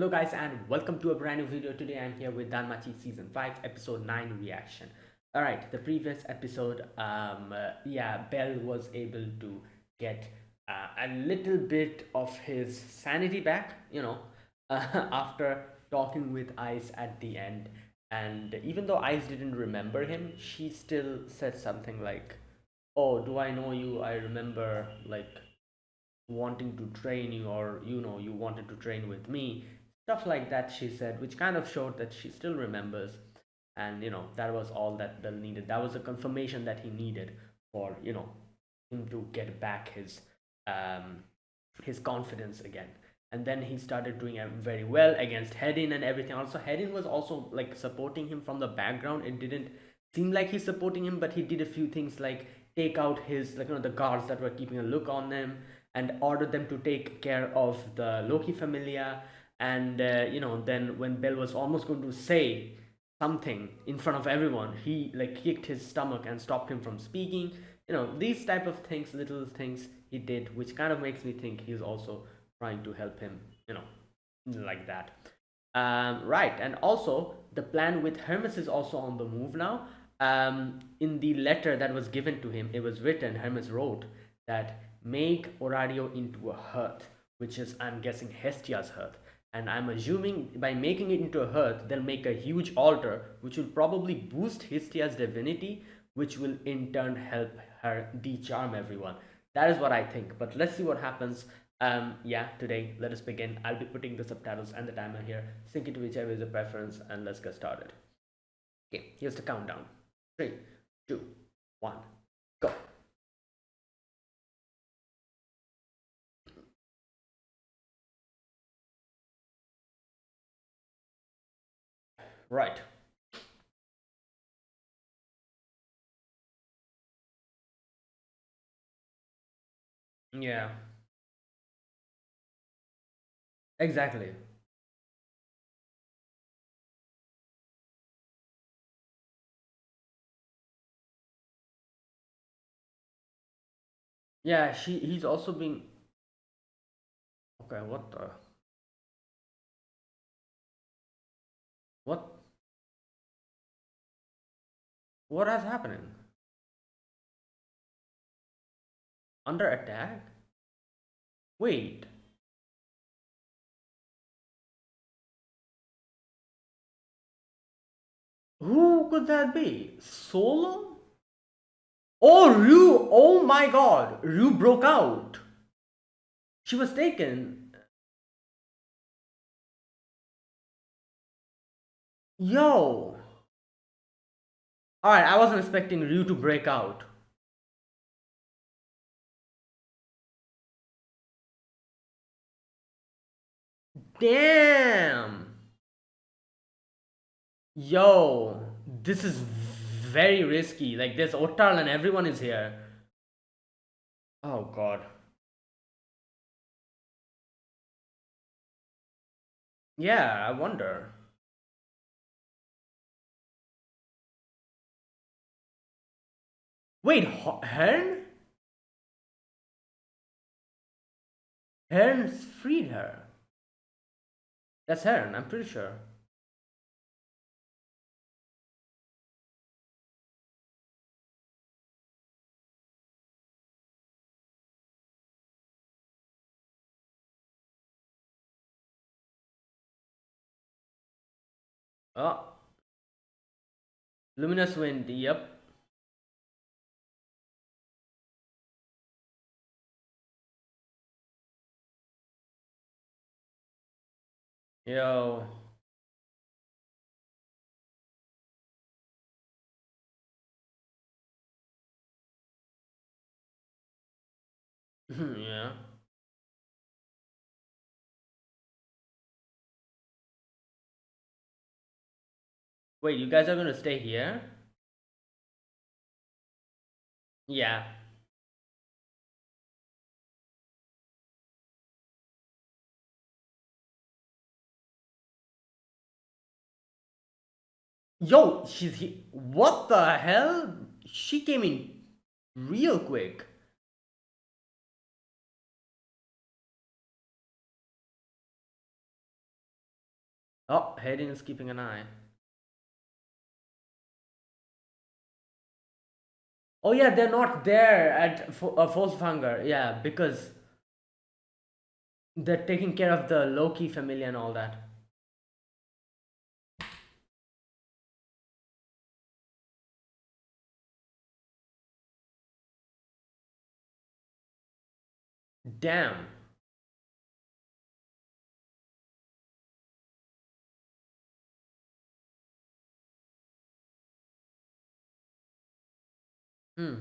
Hello guys and welcome to a brand new video. Today I'm here with Danmachi season 5 episode 9 reaction. All right, the previous episode Bell was able to get a little bit of his sanity back, after talking with Ice at the end. And even though Ice didn't remember him, she still said something like, "Oh, do I know you? I remember wanting to train you, or you wanted to train with me," stuff like that she said, which kind of showed that she still remembers. And that was all that Bill needed. That was a confirmation that he needed for him to get back his confidence again. And then he started doing very well against Hedin and everything. Also, Hedin was also like supporting him from the background. It didn't seem like he's supporting him, but he did a few things like take out his the guards that were keeping a look on them and order them to take care of the Loki familia. And then when Bell was almost going to say something in front of everyone, he like kicked his stomach and stopped him from speaking. These type of things, little things he did, which kind of makes me think he's also trying to help him, like that. Right, and also the plan with Hermes is also on the move now. In the letter that was given to him, it was written, Hermes wrote that make Orario into a hearth, which is, I'm guessing, Hestia's hearth. And I'm assuming by making it into a hearth, they'll make a huge altar, which will probably boost Hestia's divinity, which will in turn help her de-charm everyone. That is what I think. But let's see what happens. Yeah, today, let us begin. I'll be putting the subtitles and the timer here. Sync it to whichever is your preference, and let's get started. Okay, here's the countdown. 3, 2, 1, go. Right. Yeah, exactly. Yeah, he's also being. Okay, what what is happening? Under attack? Wait, who could that be? Solo? Oh, Ryu! Oh my god! Ryu broke out! She was taken. Yo! Alright, I wasn't expecting Ryu to break out. Damn! Yo! This is very risky. Like, there's Otal and everyone is here. Oh god. Yeah, I wonder. Wait, Hearn? Hearn freed her. That's Hearn, I'm pretty sure. Oh, Luminous Wind, yep. Yo. Yeah. Wait, you guys are gonna stay here? Yeah. Yo, she's here. What the hell? She came in real quick. Oh, Hayden is keeping an eye. Oh yeah, they're not there at Volkswagen. Yeah, because they're taking care of the Loki family and all that. Damn. Hmm.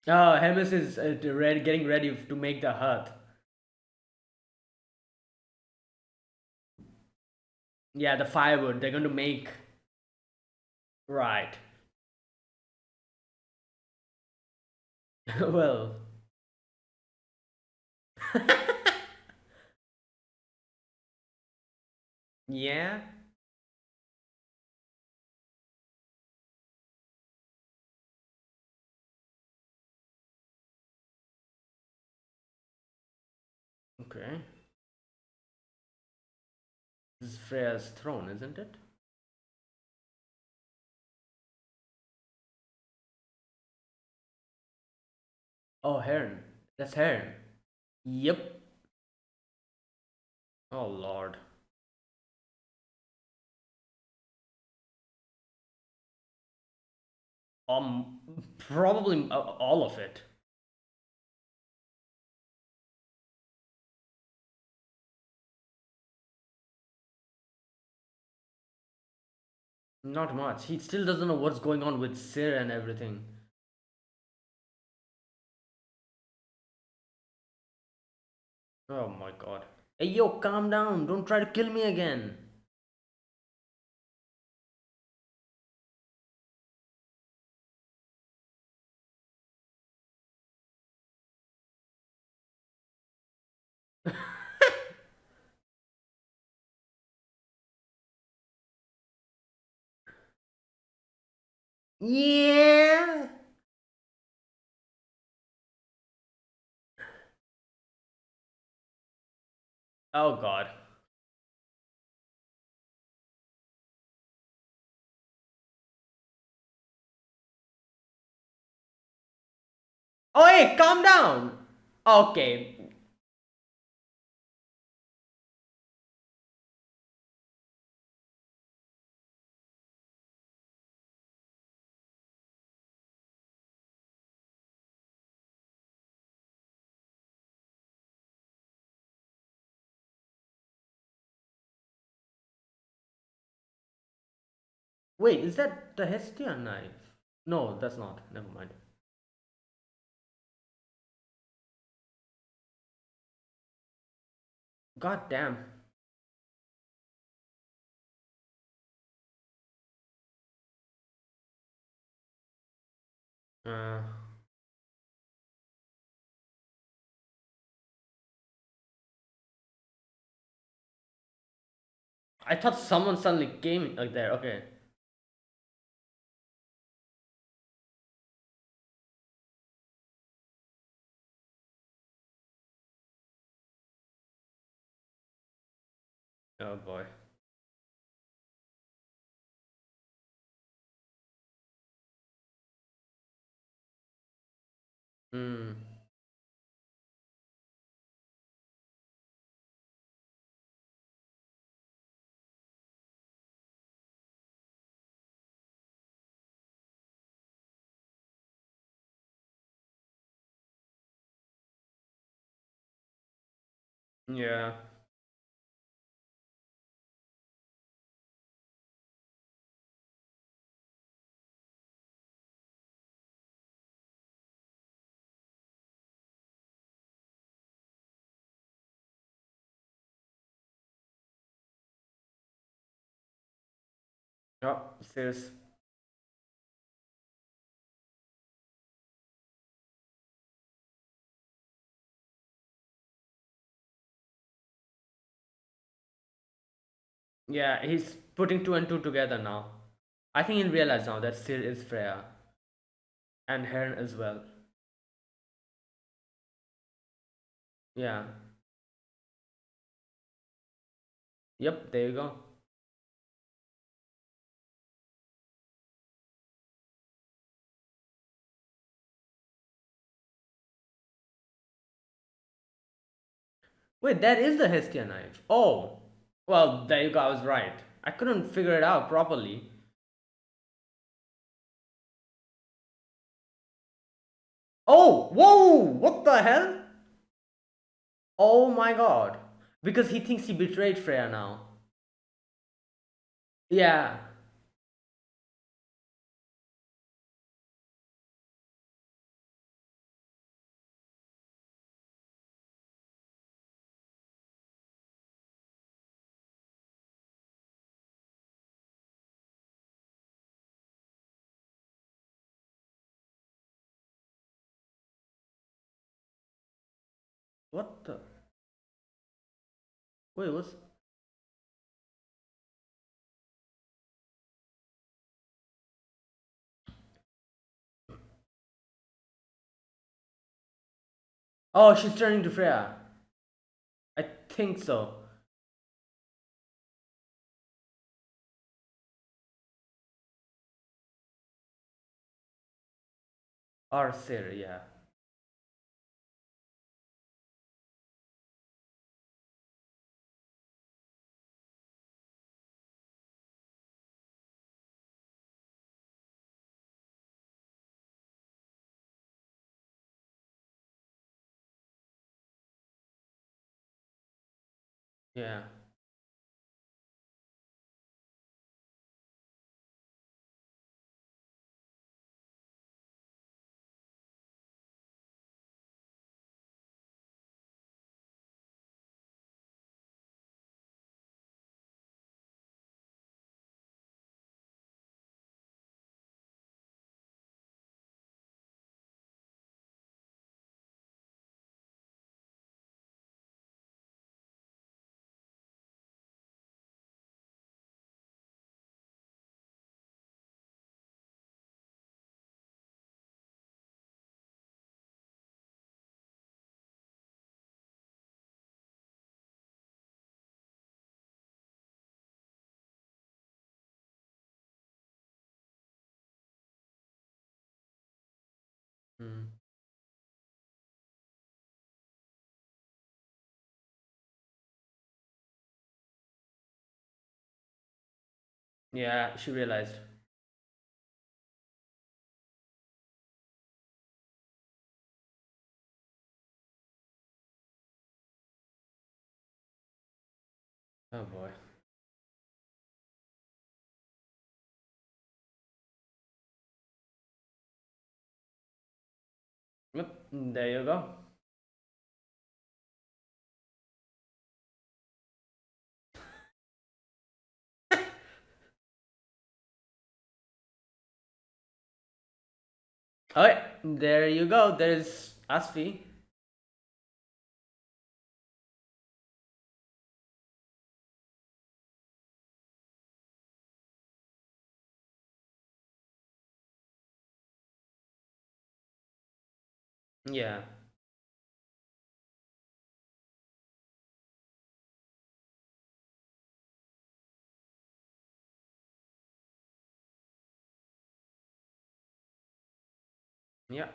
Oh, Hermes is getting ready to make the hut. Yeah, the firewood they're going to make. Right. Well. Yeah. Okay. This is Freya's throne, isn't it? Oh, Heron. That's Heron. Yep. Oh Lord. Probably all of it. Not much. He still doesn't know what's going on with Sir and everything. Oh my God. Hey yo, calm down. Don't try to kill me again. Yeah. Oh God. Oh hey, calm down. Okay. Wait, is that the Hestia knife? No, that's not. Never mind. God damn. Uh, I thought someone suddenly came like there. Okay. Oh boy. Hmm. Yeah. Oh, serious. Yeah, he's putting two and two together now. I think he realized now that Sir is Freya and Heron as well. Yeah. Yep, there you go. Wait, that is the Hestia knife. Oh, well, there you go. I was right. I couldn't figure it out properly. Oh, whoa! What the hell? Oh my god. Because he thinks he betrayed Freya now. Yeah. What the? Wait, what's. Oh, she's turning to Freya. I think so. Or Sir, yeah. Yeah. Mm. Yeah, she realized. Oh boy. Yep, there you go. Alright, there you go. There's Asfi. Yeah. Yeah.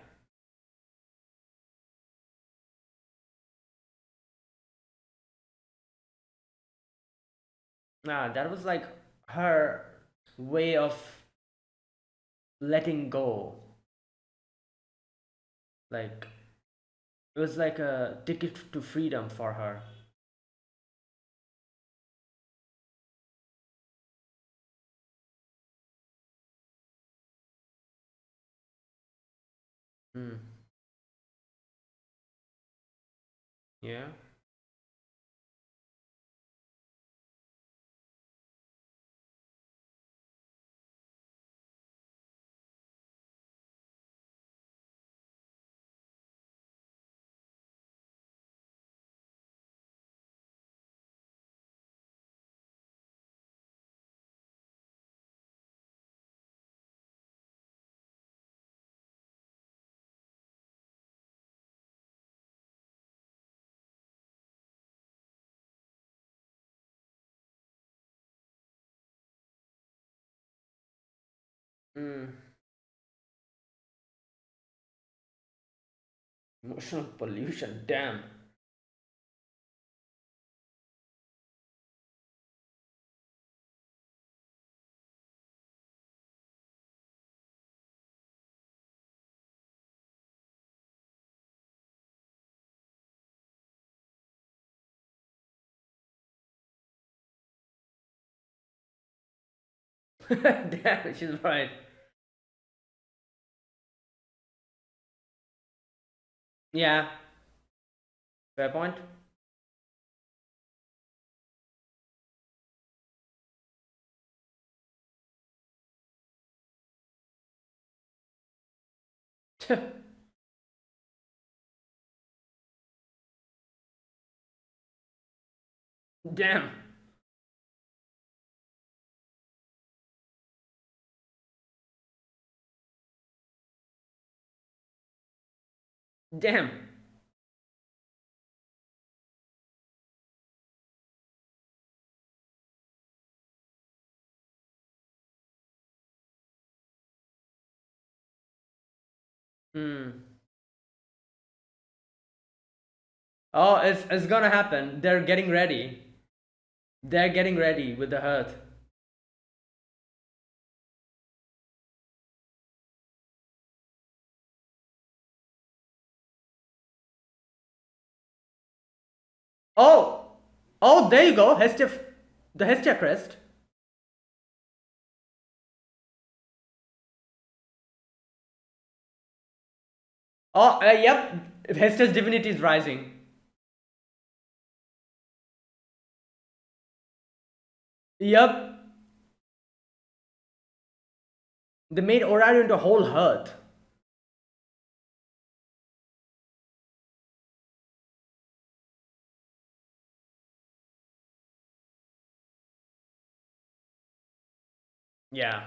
Nah, that was like her way of letting go. Like, it was like a ticket to freedom for her. Mm. Yeah. Mm. Emotional pollution. Damn. Damn, she's right. Yeah, fair point. Damn. Damn. Hmm. Oh, it's gonna happen. They're getting ready. They're getting ready with the hurt. Oh! Oh, there you go. Hestia. The Hestia crest. Oh, yep. Hestia's divinity is rising. Yep. They made Orario into a whole hurt. Yeah.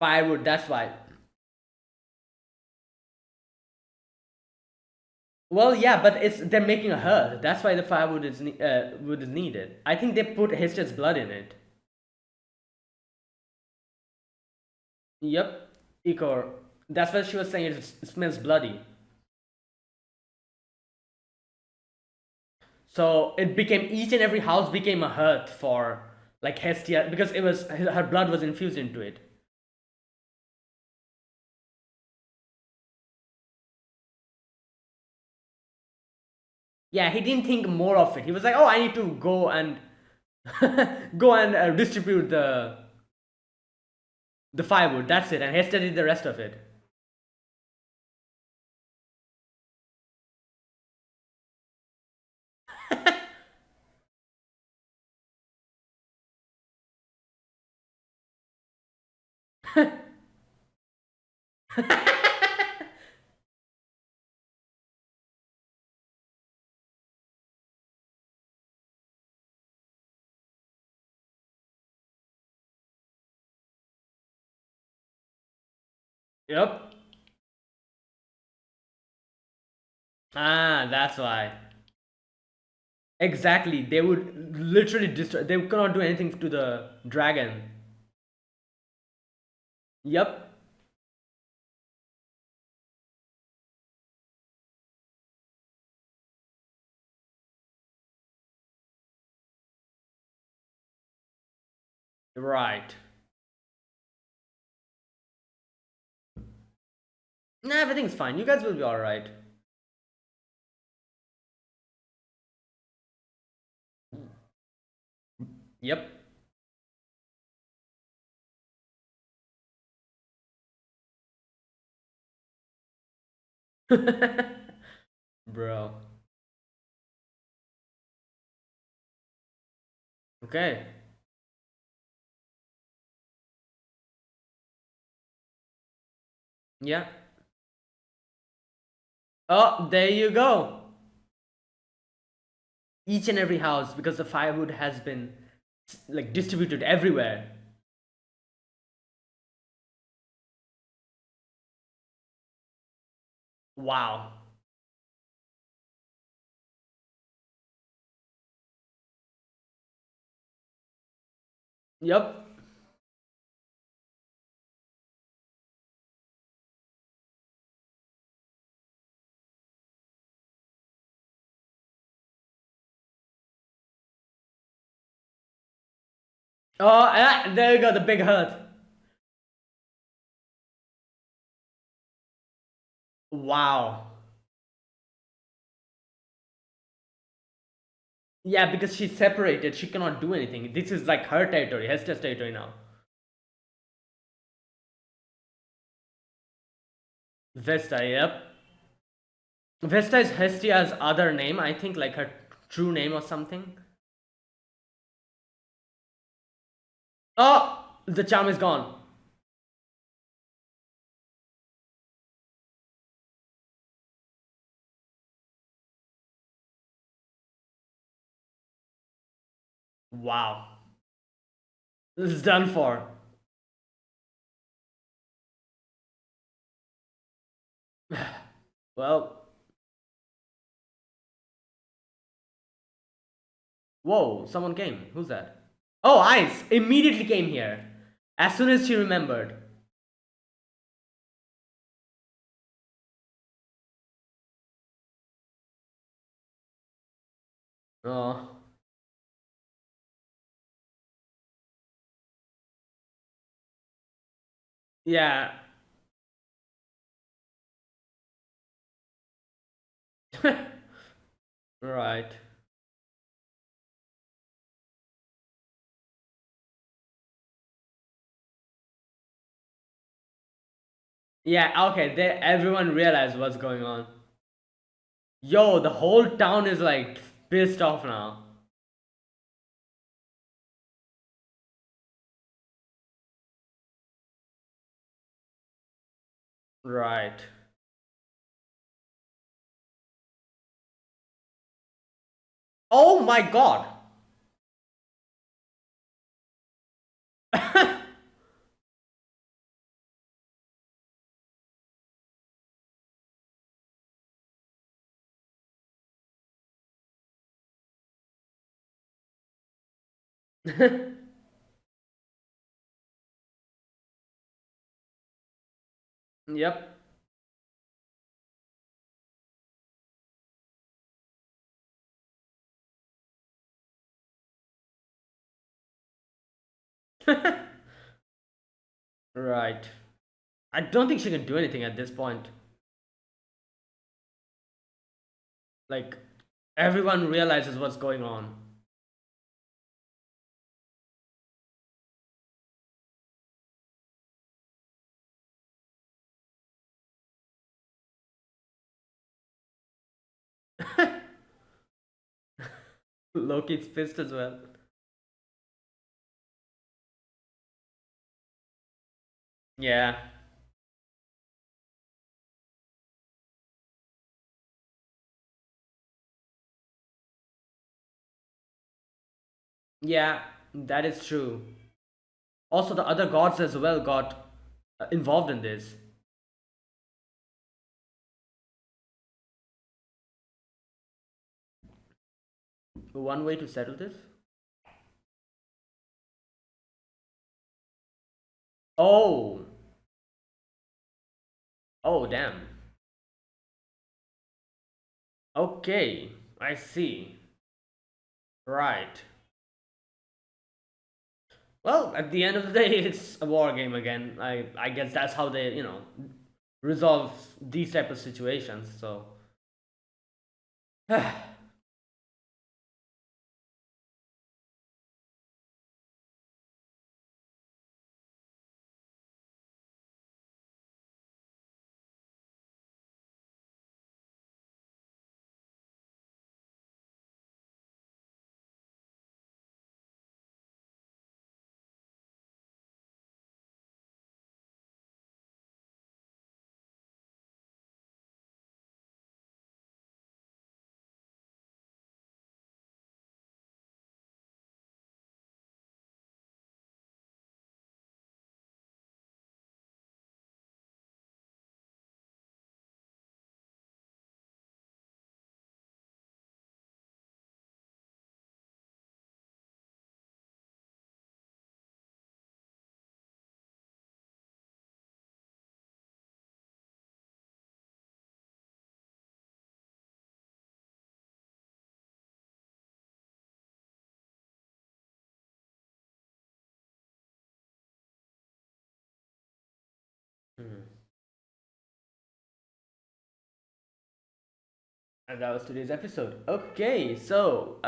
Firewood, that's why. Well, yeah, but it's they're making a hurt. That's why the firewood wood is needed. I think they put Hestia's blood in it. Yep. Ikor. That's what she was saying. It smells bloody. So it became each and every house became a hurt for like Hestia because it was her blood was infused into it. Yeah, he didn't think more of it. He was like, "Oh, I need to go and go and distribute the firewood. That's it." And Hestia did the rest of it. Yep. Ah, that's why. Exactly. They would literally destroy. They cannot do anything to the dragon. Yep. Right. Nah, everything's fine. You guys will be all right. Yep. Bro. Okay. Yeah. Oh, there you go. Each and every house because the firewood has been like distributed everywhere. Wow. Yep. Oh, ah, there you go, the big hurt. Wow. Yeah, because she's separated, she cannot do anything. This is like her territory, Hester's territory now. Vesta, yep. Vesta is Hestia's other name, I think, like her true name or something. Oh, the charm is gone. Wow. This is done for. Well, whoa, someone came. Who's that? Oh, Ice immediately came here. As soon as she remembered. Oh, yeah. Right. Yeah, okay, they, everyone realized what's going on. Yo, the whole town is like pissed off now. Right. Oh my god! Yep. Right. I don't think she can do anything at this point. Like, everyone realizes what's going on. Loki's pissed as well. Yeah. Yeah, that is true. Also, the other gods as well got involved in this. One way to settle this? Oh. Oh, damn. Okay. I see. Right. Well, at the end of the day, it's a war game again. I guess that's how they, resolve these type of situations. So, And that was today's episode. Okay, so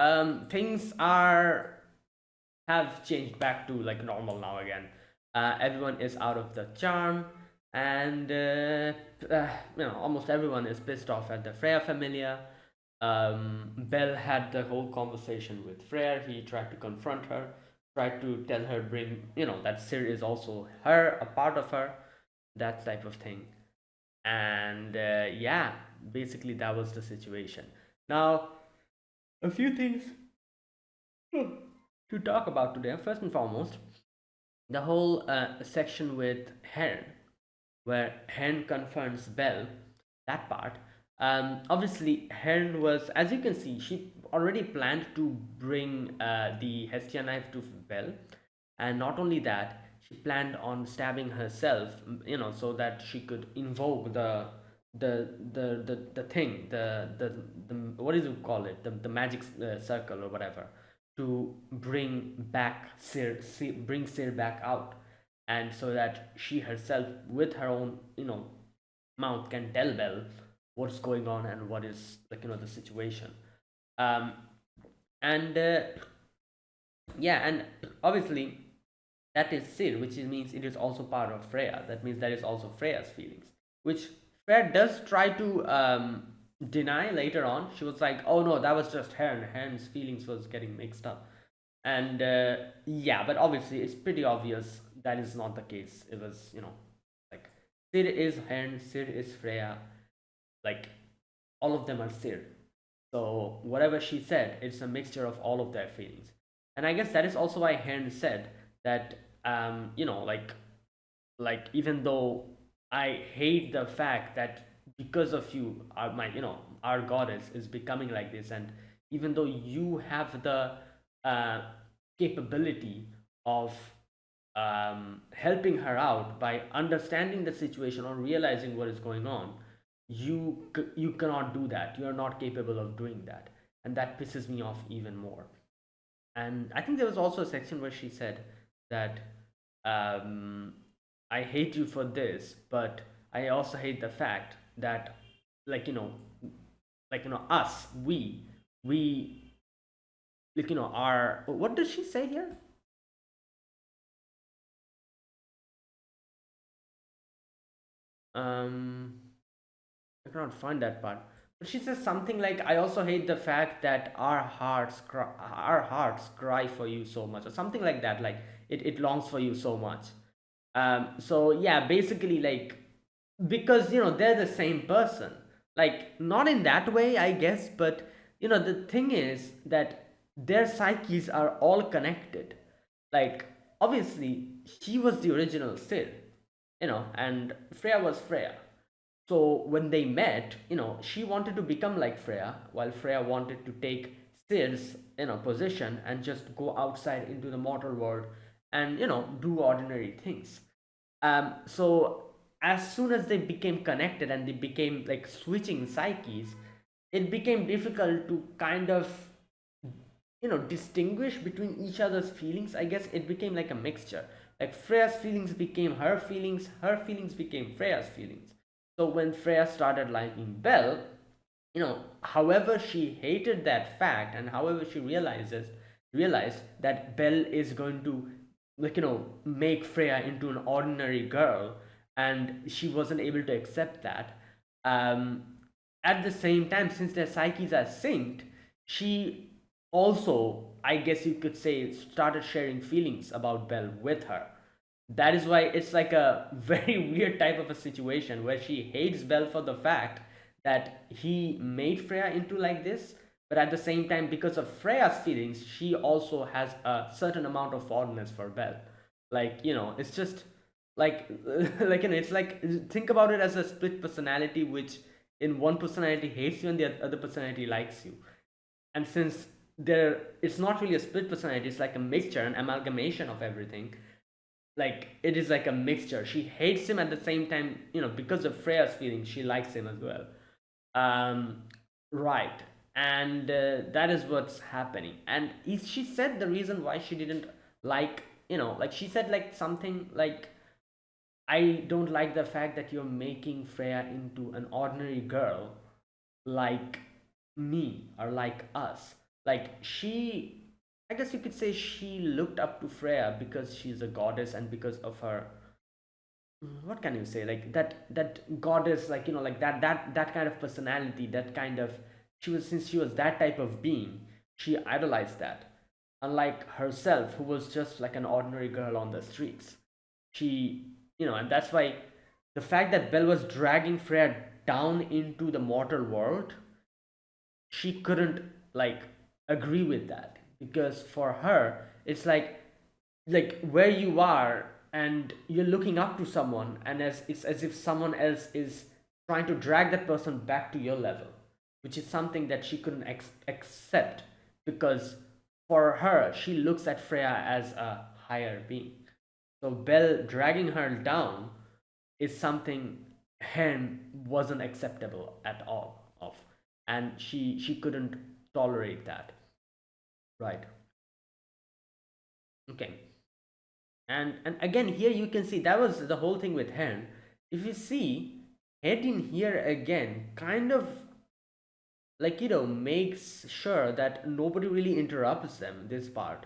things are have changed back to like normal now again. Everyone is out of the charm, and almost everyone is pissed off at the Freya familia. Bell had the whole conversation with Freya. He tried to confront her, tried to tell her, bring that Sir is also her, a part of her, that type of thing. And yeah, basically that was the situation. Now, a few things to talk about today. First and foremost, the whole section with Heron, where Heron confronts Bell, that part. Obviously, Heron was, as you can see, she already planned to bring the Hestia knife to Bell, and not only that, she planned on stabbing herself, so that she could invoke the thing, the what do you call it, the magic circle or whatever, to bring back bring Sir back out, and so that she herself, with her own mouth, can tell Bell what's going on and what is the situation. Um, and yeah, and obviously that is Sir, which means it is also part of Freya. That means that is also Freya's feelings, which Freya does try to deny later on. She was like, "Oh no, that was just Heron. Heron's feelings was getting mixed up." And yeah, but obviously it's pretty obvious that is not the case. It was, like Sir is Heron, Sir is Freya, like all of them are Sir. So whatever she said, it's a mixture of all of their feelings. And I guess that is also why Heron said that, like even though I hate the fact that because of you, our goddess is becoming like this, and even though you have the uh, capability of helping her out by understanding the situation or realizing what is going on, you cannot do that. You are not capable of doing that, and that pisses me off even more. And I think there was also a section where she said that, um, I hate you for this, but I also hate the fact that, like us, we are, what does she say here? um I cannot find that part. But she says something like, "I also hate the fact that our hearts cry for you so much," or something like that. Like it longs for you so much. So yeah, basically, like, because they're the same person. Like, not in that way, I guess, but the thing is that their psyches are all connected. Like, obviously, she was the original Sid, and Freya was Freya. So when they met, she wanted to become like Freya, while Freya wanted to take Sid's position and just go outside into the mortal world and do ordinary things. So as soon as they became connected and they became like switching psyches, it became difficult to kind of distinguish between each other's feelings. I guess it became like a mixture. Like Freya's feelings became her feelings became Freya's feelings. So when Freya started liking Belle, however she hated that fact, and however she realized that Belle is going to, like, make Freya into an ordinary girl, and she wasn't able to accept that. um at the same time, since their psyches are synced, she also, I guess you could say, started sharing feelings about Belle with her. That is why it's like a very weird type of a situation where she hates Belle for the fact that he made Freya into like this, but at the same time, because of Freya's feelings, she also has a certain amount of fondness for Belle. Like, it's just like like, it's like, think about it as a split personality, which in one personality hates you and the other personality likes you. And since there it's not really a split personality, it's like a mixture, an amalgamation of everything. Like, it is like a mixture. She hates him, at the same time, because of Freya's feelings, she likes him as well. um right. And that is what's happening. And she said the reason why she didn't like, like, she said like something like, "I don't like the fact that you're making Freya into an ordinary girl, like me or like us. Like she, I guess you could say she looked up to Freya because she's a goddess and because of her, what can you say, like that goddess, like like that kind of personality, that kind of, she was, since she was that type of being, she idolized that, unlike herself, who was just like an ordinary girl on the streets. She, and that's why the fact that Belle was dragging Freya down into the mortal world, she couldn't like agree with that, because for her it's like where you are and you're looking up to someone, and as it's as if someone else is trying to drag that person back to your level, which is something that she couldn't accept, because for her she looks at Freya as a higher being. So Belle dragging her down is something Hen wasn't acceptable at all of, and she couldn't tolerate that, right? Okay. And again, here you can see that was the whole thing with Hen. If you see, Head in here again kind of like makes sure that nobody really interrupts them this part.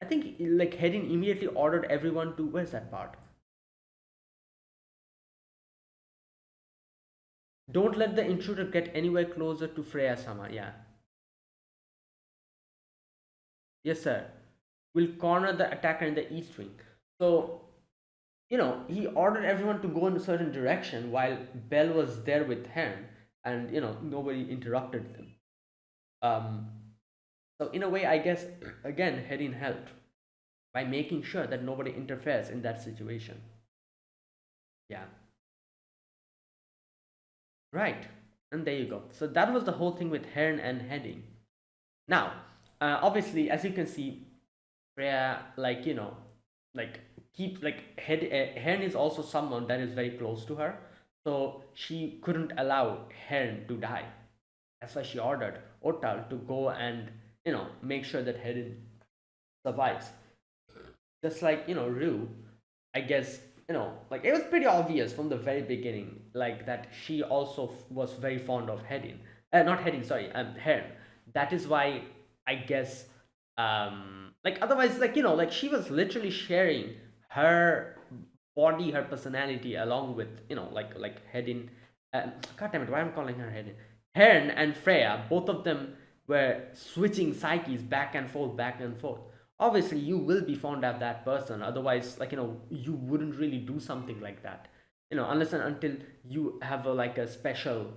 I think like Hedin immediately ordered everyone to, where's that part? Don't let the intruder get anywhere closer to Freya Sama. Yeah. Yes, sir. Will corner the attacker in the east wing. So, he ordered everyone to go in a certain direction while Bell was there with Hen, and, nobody interrupted them. Um, so, in a way, I guess, again, Hedin helped by making sure that nobody interferes in that situation. Yeah. Right. And there you go. So, that was the whole thing with Hern and Hedin. Now, obviously, as you can see, Freya, like like keep like Hern is also someone that is very close to her, so she couldn't allow Hern to die. That's why she ordered Otal to go and make sure that Hern survives. Just like Rue, I guess like it was pretty obvious from the very beginning, like that she also was very fond of Hedin, not Hedin, sorry, Hern. That is why I guess, like otherwise, like like she was literally sharing her body, her personality, along with like Hedin. God damn it, why am I calling her Hedin? Hern and Freya, both of them were switching psyches back and forth, back and forth. Obviously you will be fond of that person, otherwise like you wouldn't really do something like that, unless and until you have like a special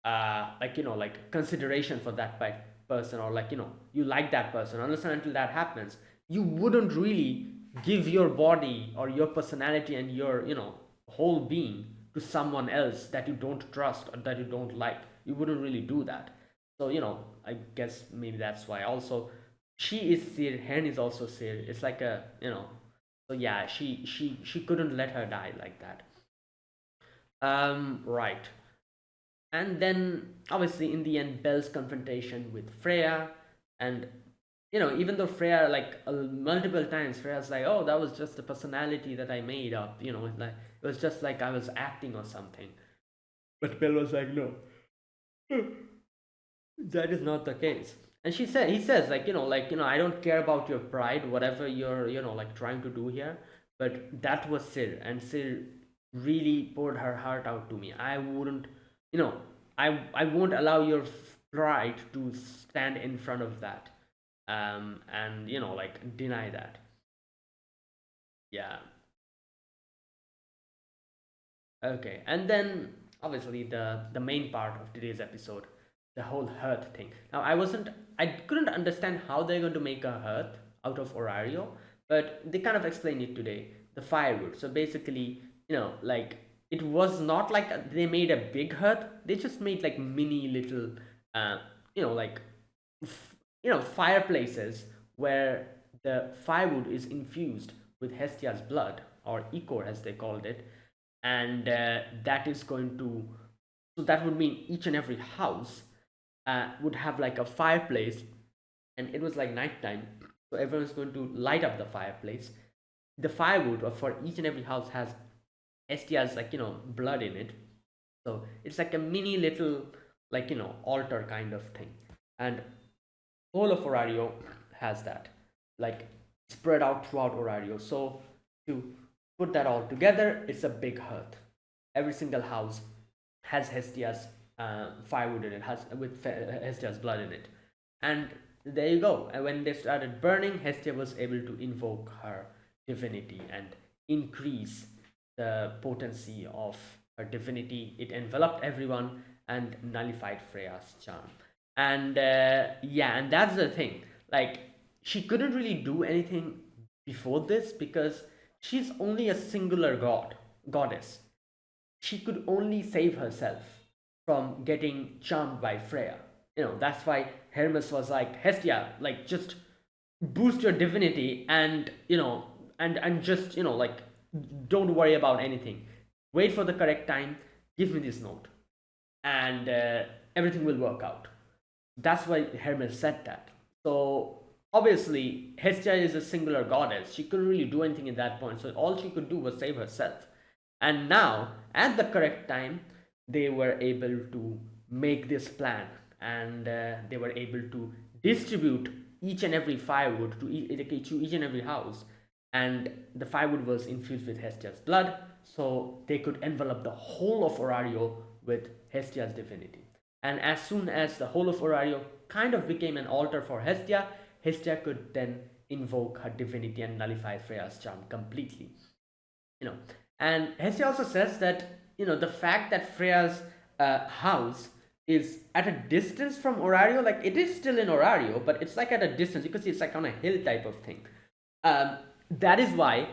like like consideration for that person, or like you like that person. Unless and until that happens, you wouldn't really give your body or your personality and your whole being to someone else that you don't trust or that you don't like. You wouldn't really do that. So I guess maybe that's why also she is Sir, Hen is also Sir. It's like a so yeah, she couldn't let her die like that. Right. And then obviously in the end, Belle's confrontation with Freya, and even though Freya like multiple times, Freya's like, oh, that was just a personality that I made up, it's like it was just like I was acting or something. But Belle was like, no, that is not the case. And he says like I don't care about your pride, whatever you're like trying to do here, but that was Sir, and Sir really poured her heart out to me. I wouldn't, you know I won't allow your pride to stand in front of that, and like deny that. Yeah. Okay, and then obviously the main part of today's episode, the whole hearth thing. Now I couldn't understand how they're going to make a hearth out of Orario, but they kind of explained it today. The firewood. So basically, like it was not like they made a big hearth. They just made like mini little, like fireplaces where the firewood is infused with Hestia's blood, or ichor as they called it, and that is going to, so that would mean each and every house would have like a fireplace, and it was like nighttime, so everyone's going to light up the fireplace. The firewood for each and every house has Estia's like blood in it, so it's like a mini little like altar kind of thing. And whole of Orario has that, like spread out throughout Orario. So to put that all together, it's a big hearth. Every single house has Hestia's firewood in it, has with Hestia's blood in it, and there you go. And when they started burning, Hestia was able to invoke her divinity and increase the potency of her divinity. It enveloped everyone and nullified Freya's charm. And yeah, and that's the thing. Like, she couldn't really do anything before this because she's only a singular goddess. She could only save herself from getting charmed by Freya. That's why Hermes was like, Hestia, like just boost your divinity and and just like don't worry about anything. Wait for the correct time, give me this note, and everything will work out. That's why Hermes said that. So obviously, Hestia is a singular goddess. She couldn't really do anything at that point. So all she could do was save herself. And now, at the correct time, they were able to make this plan, and they were able to distribute each and every firewood to each and every house. And the firewood was infused with Hestia's blood, so they could envelop the whole of Orario with Hestia's divinity. And as soon as the whole of Orario kind of became an altar for Hestia, Hestia could then invoke her divinity and nullify Freya's charm completely. You know, and Hestia also says that the fact that Freya's house is at a distance from Orario, like it is still in Orario, but it's like at a distance. You can see it's like on a hill type of thing. Um, that is why,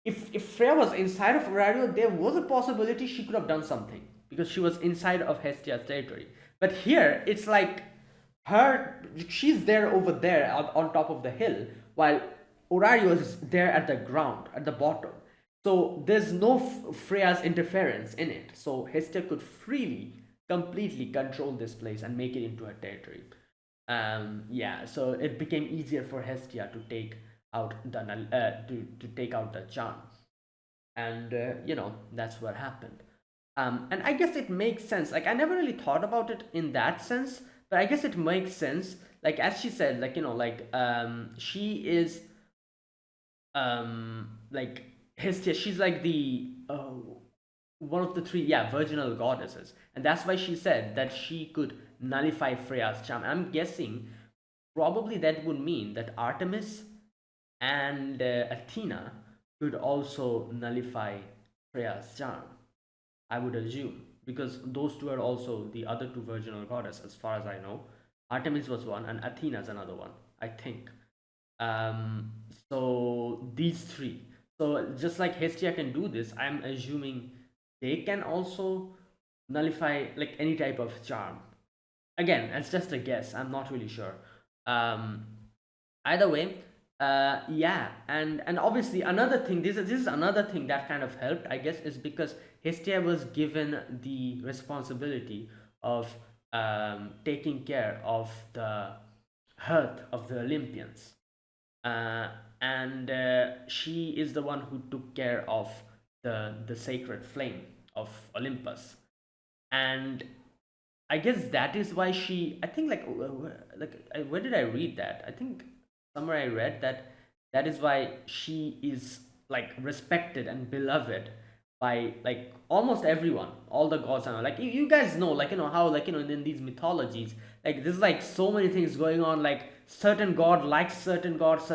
if Freya was inside of Orario, there was a possibility she could have done something because she was inside of Hestia's territory. But here, it's like she's there over there on top of the hill, while Orario is there at the ground, at the bottom. So there's no Freya's interference in it. So Hestia could freely, completely control this place and make it into her territory. Yeah, so it became easier for Hestia to take out the to take out the charm, and that's what happened. And I guess it makes sense. Like I never really thought about it in that sense, but I guess it makes sense. Like as she said, like like she is like Hestia. She's like the one of the three, yeah, virginal goddesses, and that's why she said that she could nullify Freya's charm. I'm guessing probably that would mean that Artemis and Athena could also nullify Freya's charm. I would assume, because those two are also the other two virginal goddesses, as far as I know. Artemis was one, and Athena is another one, I think. Um, so these three. So just like Hestia can do this, I'm assuming they can also nullify like any type of charm. Again, it's just a guess. I'm not really sure. Um, Either way, yeah, and obviously another thing. This is another thing that kind of helped, I guess, is because Hestia was given the responsibility of taking care of the hearth of the Olympians, uh, and she is the one who took care of the sacred flame of Olympus, and I guess that is why she. I think where did I read that? I think somewhere I read that that is why she is like respected and beloved by like almost everyone, all the gods and all. Like you guys know, like how like in these mythologies, like there's like so many things going on. Like certain god likes certain gods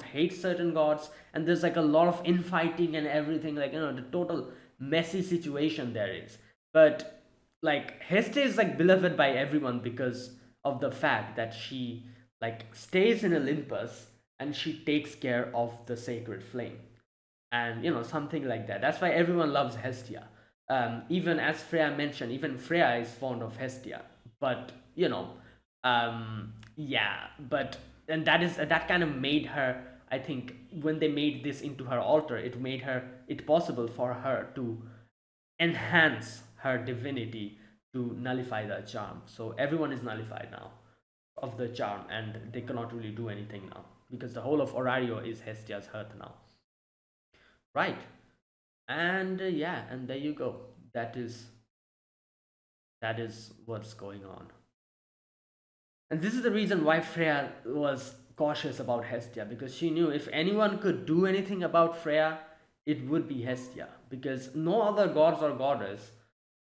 hate certain gods, and there's like a lot of infighting and everything. Like the total messy situation there is, but like Heste is like beloved by everyone because of the fact that she like stays in Olympus and she takes care of the sacred flame, and something like that. That's why everyone loves Hestia. Even as Freya mentioned, even Freya is fond of Hestia, but yeah, but and that kind of made her. I think when they made this into her altar, it made her it possible for her to enhance her divinity to nullify the charm. So everyone is nullified now of the charm, and they cannot really do anything now because the whole of Orario is Hestia's hearth now. Right. And yeah, and there you go. That is That is what's going on. And this is the reason why Freya was cautious about Hestia, because she knew if anyone could do anything about Freya, it would be Hestia, because no other gods or goddess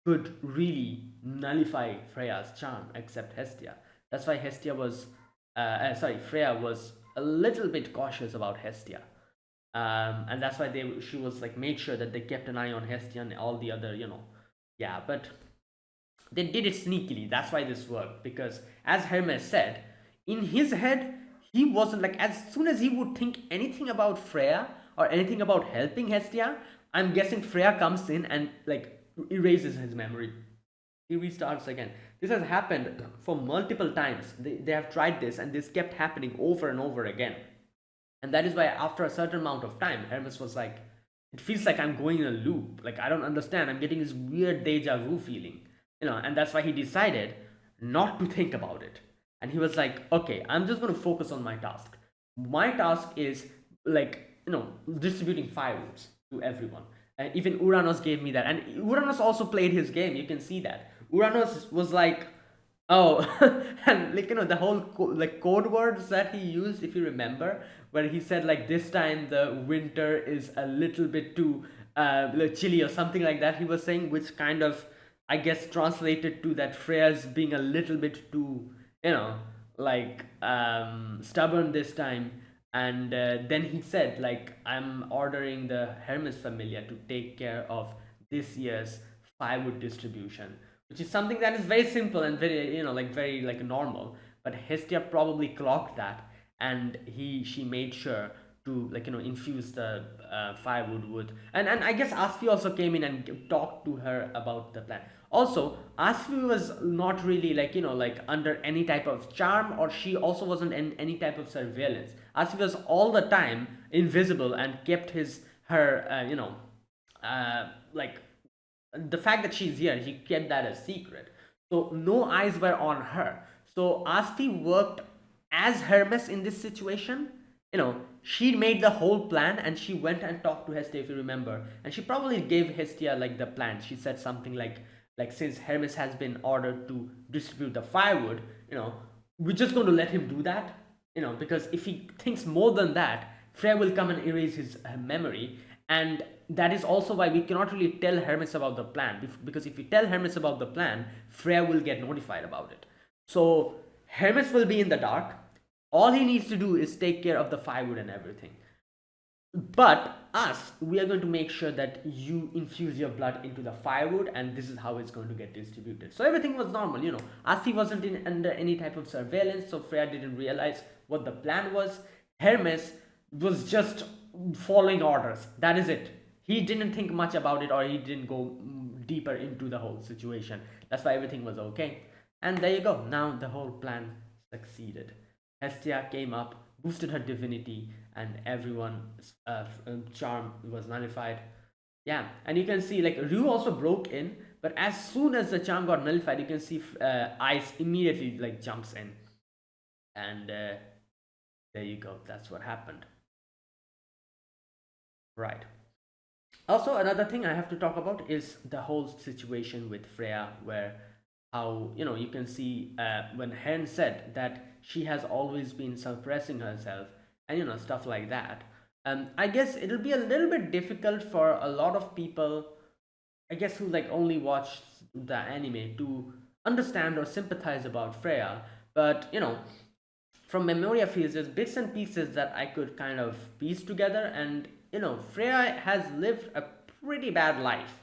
could really nullify Freya's charm except Hestia. That's why Freya was a little bit cautious about Hestia. And that's why she was like made sure that they kept an eye on Hestia and all the other, yeah. But they did it sneakily. That's why this worked. Because as Hermes said, in his head, he wasn't like, as soon as he would think anything about Freya or anything about helping Hestia, I'm guessing Freya comes in and like erases his memory. He restarts again. This has happened for multiple times. They have tried this and this kept happening over and over again. And that is why after a certain amount of time, Hermes was like, it feels like I'm going in a loop. Like I don't understand. I'm getting this weird deja vu feeling. And that's why he decided not to think about it. And he was like, okay, I'm just going to focus on my task. My task is like, distributing firewoods to everyone. Even Uranus gave me that. And Uranus also played his game. You can see that. Uranus was like, oh, and like the whole like code words that he used, if you remember, where he said like this time the winter is a little bit too like chilly or something like that. He was saying, which kind of I guess translated to that Freya's being a little bit too, like stubborn this time. And then he said, like, I'm ordering the Hermes Familia to take care of this year's firewood distribution, which is something that is very simple and very, like very like normal. But Hestia probably clocked that, and she made sure to like infuse the firewood wood. And I guess Asfi also came in and talked to her about the plan. Also, Asfi was not really like like under any type of charm, or she also wasn't in any type of surveillance. Asfi was all the time invisible and kept his her like the fact that she's here, he kept that a secret. So no eyes were on her. So Asti worked as Hermes in this situation. She made the whole plan and she went and talked to Hestia, if you remember. And she probably gave Hestia like the plan. She said something like since Hermes has been ordered to distribute the firewood, we're just going to let him do that. Because if he thinks more than that, Freya will come and erase his memory. And that is also why we cannot really tell Hermes about the plan, because if we tell Hermes about the plan, Freya will get notified about it. So Hermes will be in the dark. All he needs to do is take care of the firewood and everything. But us, we are going to make sure that you infuse your blood into the firewood, and this is how it's going to get distributed. So everything was normal. Asti wasn't under any type of surveillance, so Freya didn't realize what the plan was. Hermes was just following orders. That is it. He didn't think much about it, or he didn't go deeper into the whole situation. That's why everything was okay. And there you go. Now the whole plan succeeded. Hestia came up, boosted her divinity, and everyone's charm was nullified. Yeah, and you can see like Ryu also broke in, but as soon as the charm got nullified, you can see Ice immediately like jumps in, and there you go. That's what happened. Right. Also, another thing I have to talk about is the whole situation with Freya, where how you can see when Hen said that she has always been suppressing herself and stuff like that. I guess it'll be a little bit difficult for a lot of people, I guess, who like only watch the anime to understand or sympathize about Freya. But from Memoria Fields, there's bits and pieces that I could kind of piece together, and Freya has lived a pretty bad life.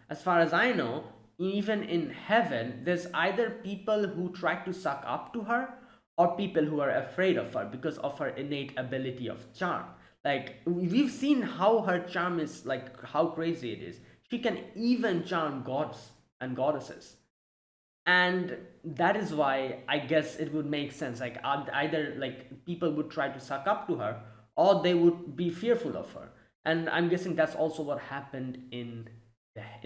As far as I know, even in heaven, there's either people who try to suck up to her or people who are afraid of her because of her innate ability of charm. Like, we've seen how her charm is, like, how crazy it is. She can even charm gods and goddesses. And that is why I guess it would make sense. Like, either like people would try to suck up to her or they would be fearful of her. And I'm guessing that's also what happened in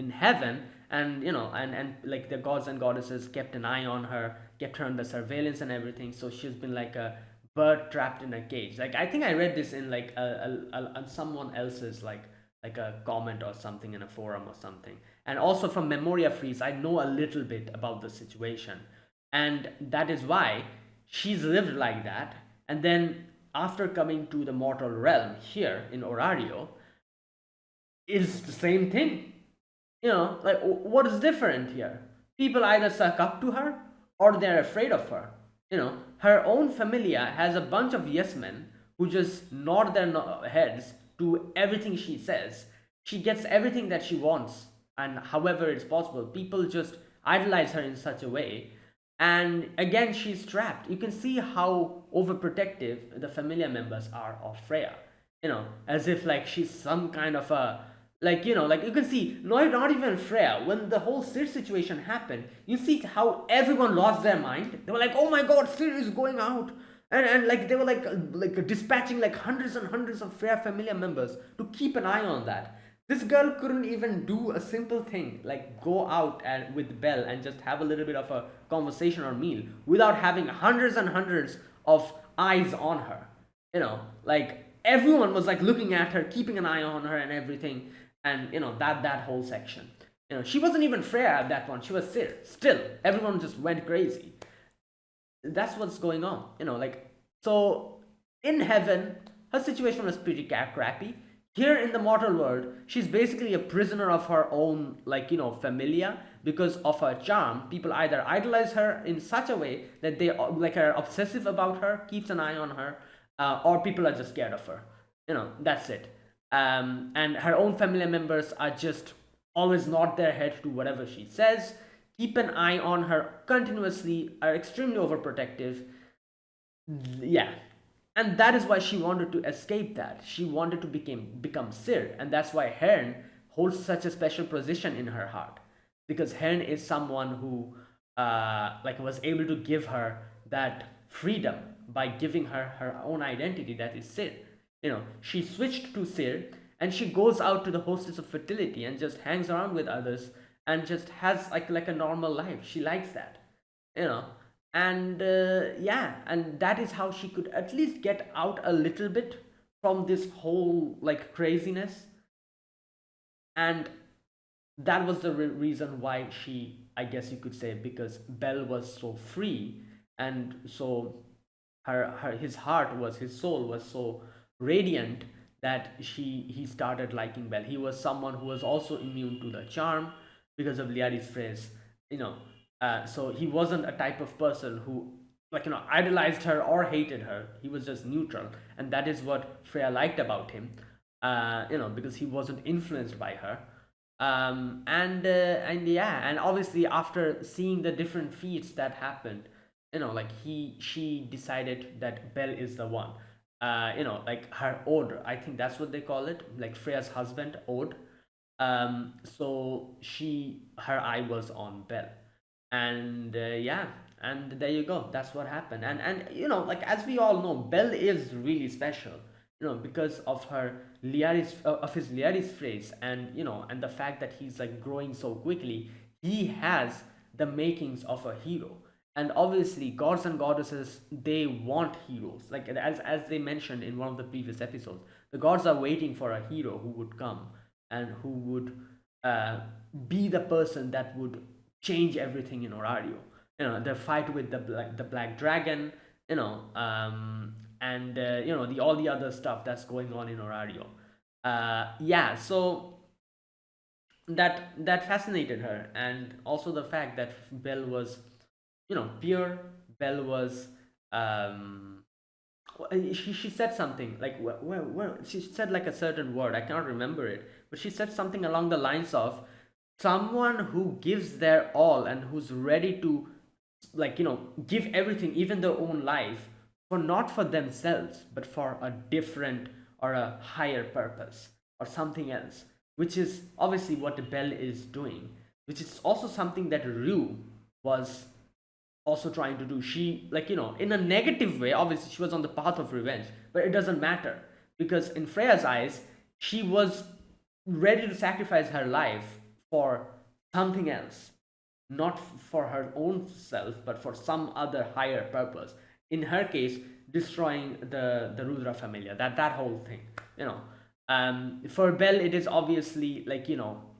heaven. And and like the gods and goddesses kept an eye on her, kept her under surveillance and everything. So she's been like a bird trapped in a cage. Like, I think I read this in like someone else's like like a comment or something in a forum or something. And also from Memoria Freeze, I know a little bit about the situation, and that is why she's lived like that. And then after coming to the mortal realm here in Orario, it's the same thing. Like what is different here? People either suck up to her or they're afraid of her. Her own familia has a bunch of yes men who just nod their heads to everything she says. She gets everything that she wants, and however it's possible, people just idolize her in such a way. And again, she's trapped. You can see how overprotective the familiar members are of Freya. As if like she's some kind of a, like you can see, not even Freya. When the whole Sir situation happened, you see how everyone lost their mind. They were like, "Oh my God, Sir is going out," and like they were like dispatching like hundreds and hundreds of Freya familiar members to keep an eye on that. This girl couldn't even do a simple thing like go out and with Belle and just have a little bit of a conversation or meal without having hundreds and hundreds of eyes on her. Like everyone was like looking at her, keeping an eye on her and everything, and that whole section. She wasn't even Freya at that point. She was Sir. Still, everyone just went crazy. That's what's going on. Like so in heaven, her situation was pretty crappy. Here in the mortal world, she's basically a prisoner of her own, like familia, because of her charm. People either idolize her in such a way that they like are obsessive about her, keeps an eye on her, or people are just scared of her. That's it. And her own family members are just always nod their head to whatever she says, keep an eye on her continuously, are extremely overprotective. Yeah, and that is why she wanted to escape that. She wanted to become Sir, and that's why Herne holds such a special position in her heart, because Herne is someone who like was able to give her that freedom by giving her her own identity, that is Sir. She switched to Sir, and she goes out to the hostess of fertility and just hangs around with others and just has like a normal life. She likes that. you know and yeah, and that is how she could at least get out a little bit from this whole like craziness. And that was the reason why she, I guess you could say, because Belle was so free, and so his heart was, his soul was so radiant, that he started liking Belle. He was someone who was also immune to the charm because of Liari's phrase. you know so he wasn't a type of person who, like, idolized her or hated her. He was just neutral, and that is what Freya liked about him. Because he wasn't influenced by her. And yeah, and obviously after seeing the different feats that happened, like she decided that Belle is the one. Like her Ode, I think that's what they call it, like Freya's husband, Ode. So her eye was on Belle. And yeah, and there you go, that's what happened. And like, as we all know, Belle is really special, because of her Liaris, of his Liaris phrase, and the fact that he's like growing so quickly. He has the makings of a hero. And obviously gods and goddesses, they want heroes, like as they mentioned in one of the previous episodes. The gods are waiting for a hero who would come and who would uh, be the person that would change everything in Orario. The fight with the black dragon, and the all the other stuff that's going on in Orario. Yeah, so that fascinated her, and also the fact that Belle was, pure. Belle was, she said something like, where she said like a certain word, I cannot remember it, but she said something along the lines of someone who gives their all and who's ready to, like, give everything, even their own life, for not for themselves but for a different or a higher purpose or something else, which is obviously what Belle is doing, which is also something that Rue was also trying to do. She, like, in a negative way, obviously she was on the path of revenge, but it doesn't matter, because in Freya's eyes, she was ready to sacrifice her life for something else, not for her own self but for some other higher purpose. In her case, destroying the Rudra familia, that whole thing. you know For Bell, it is obviously like,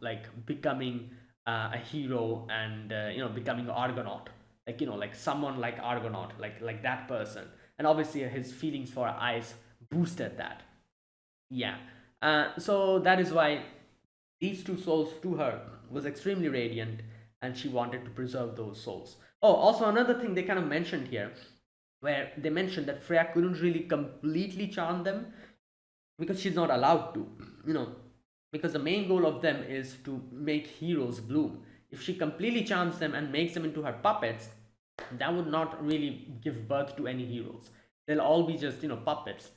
like becoming a hero, and becoming Argonaut, like, like someone like Argonaut, like that person. And obviously his feelings for Ice boosted that. Yeah. So that is why these two souls to her was extremely radiant, and she wanted to preserve those souls. Oh, also another thing they kind of mentioned here, where they mentioned that Freya couldn't really completely charm them because she's not allowed to, you know, because the main goal of them is to make heroes bloom. If she completely charms them and makes them into her puppets, that would not really give birth to any heroes. They'll all be just, puppets.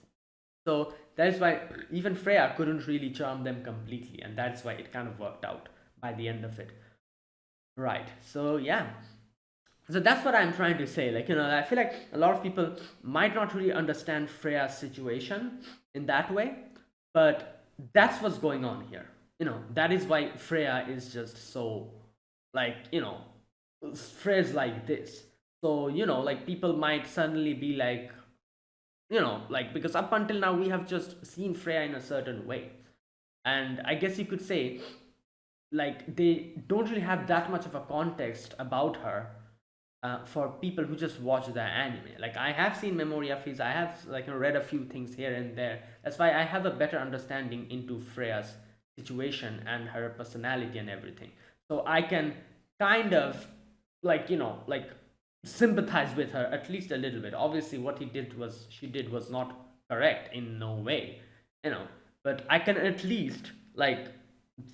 So that's why even Freya couldn't really charm them completely, and that's why it kind of worked out by the end of it. Right. So yeah. So that's what I'm trying to say. Like, I feel like a lot of people might not really understand Freya's situation in that way, but that's what's going on here. That is why Freya is just so, like, Freya's like this. So, like, people might suddenly be like, like, because up until now we have just seen Freya in a certain way. And I guess you could say, like, they don't really have that much of a context about her, for people who just watch the anime. Like, I have seen Memoria Freeze, I have, like, read a few things here and there. That's why I have a better understanding into Freya's situation and her personality and everything. So I can kind of, like, like, sympathize with her at least a little bit. Obviously, what she did was not correct in no way, you know. But I can at least, like,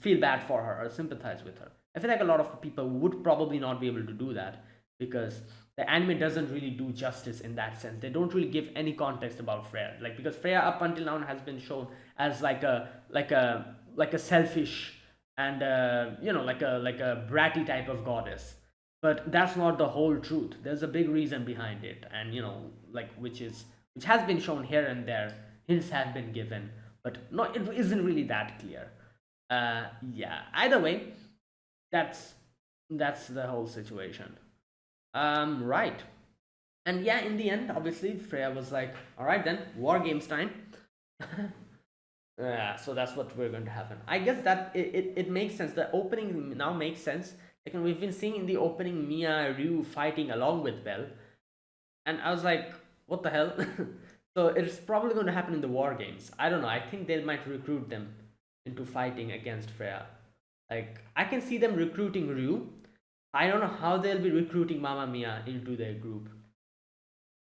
feel bad for her or sympathize with her. I feel like a lot of people would probably not be able to do that because the anime doesn't really do justice in that sense. They don't really give any context about Freya, like, because Freya up until now has been shown as like a selfish and like a bratty type of goddess. But that's not the whole truth. There's a big reason behind it, and like, which has been shown here and there. Hints have been given, but no, it isn't really that clear. Yeah. Either way, that's that's the whole situation. Right. And yeah, in the end, obviously, Freya was like, "All right, then, war games time." Yeah, so that's what we're going to happen. I guess that it makes sense. The opening now makes sense. Like, we've been seeing in the opening Mia Ryu fighting along with Bell, and I was like, "What the hell?" So it's probably going to happen in the war games. I don't know. I think they might recruit them into fighting against Freya. Like, I can see them recruiting Ryu. I don't know how they'll be recruiting Mamma Mia into their group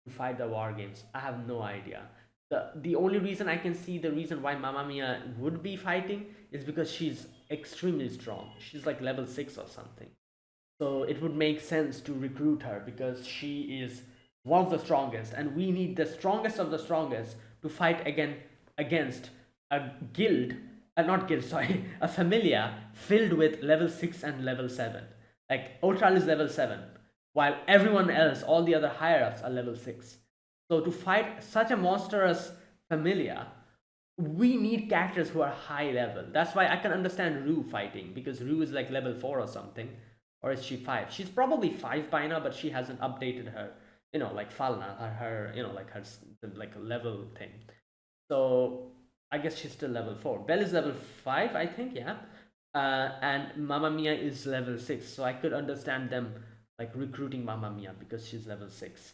to fight the war games. I have no idea. The only reason I can see the reason why Mamma Mia would be fighting is because she's extremely strong. She's like level 6 or something. So it would make sense to recruit her because she is one of the strongest, and we need the strongest of the strongest to fight against a guild, not guild, sorry, a familia filled with level 6 and level 7. Like, Ultral is level 7, while everyone else, all the other higher ups, are level 6. So to fight such a monstrous familia, we need characters who are high level. That's why I can understand Rue fighting, because Rue is like level 4 or something. Or is she 5? She's probably 5 by now, but she hasn't updated her, like Falna, her like her like level thing. So I guess she's still level 4. Belle is level 5, I think, yeah. And Mamma Mia is level 6. So I could understand them, like, recruiting Mamma Mia because she's level 6.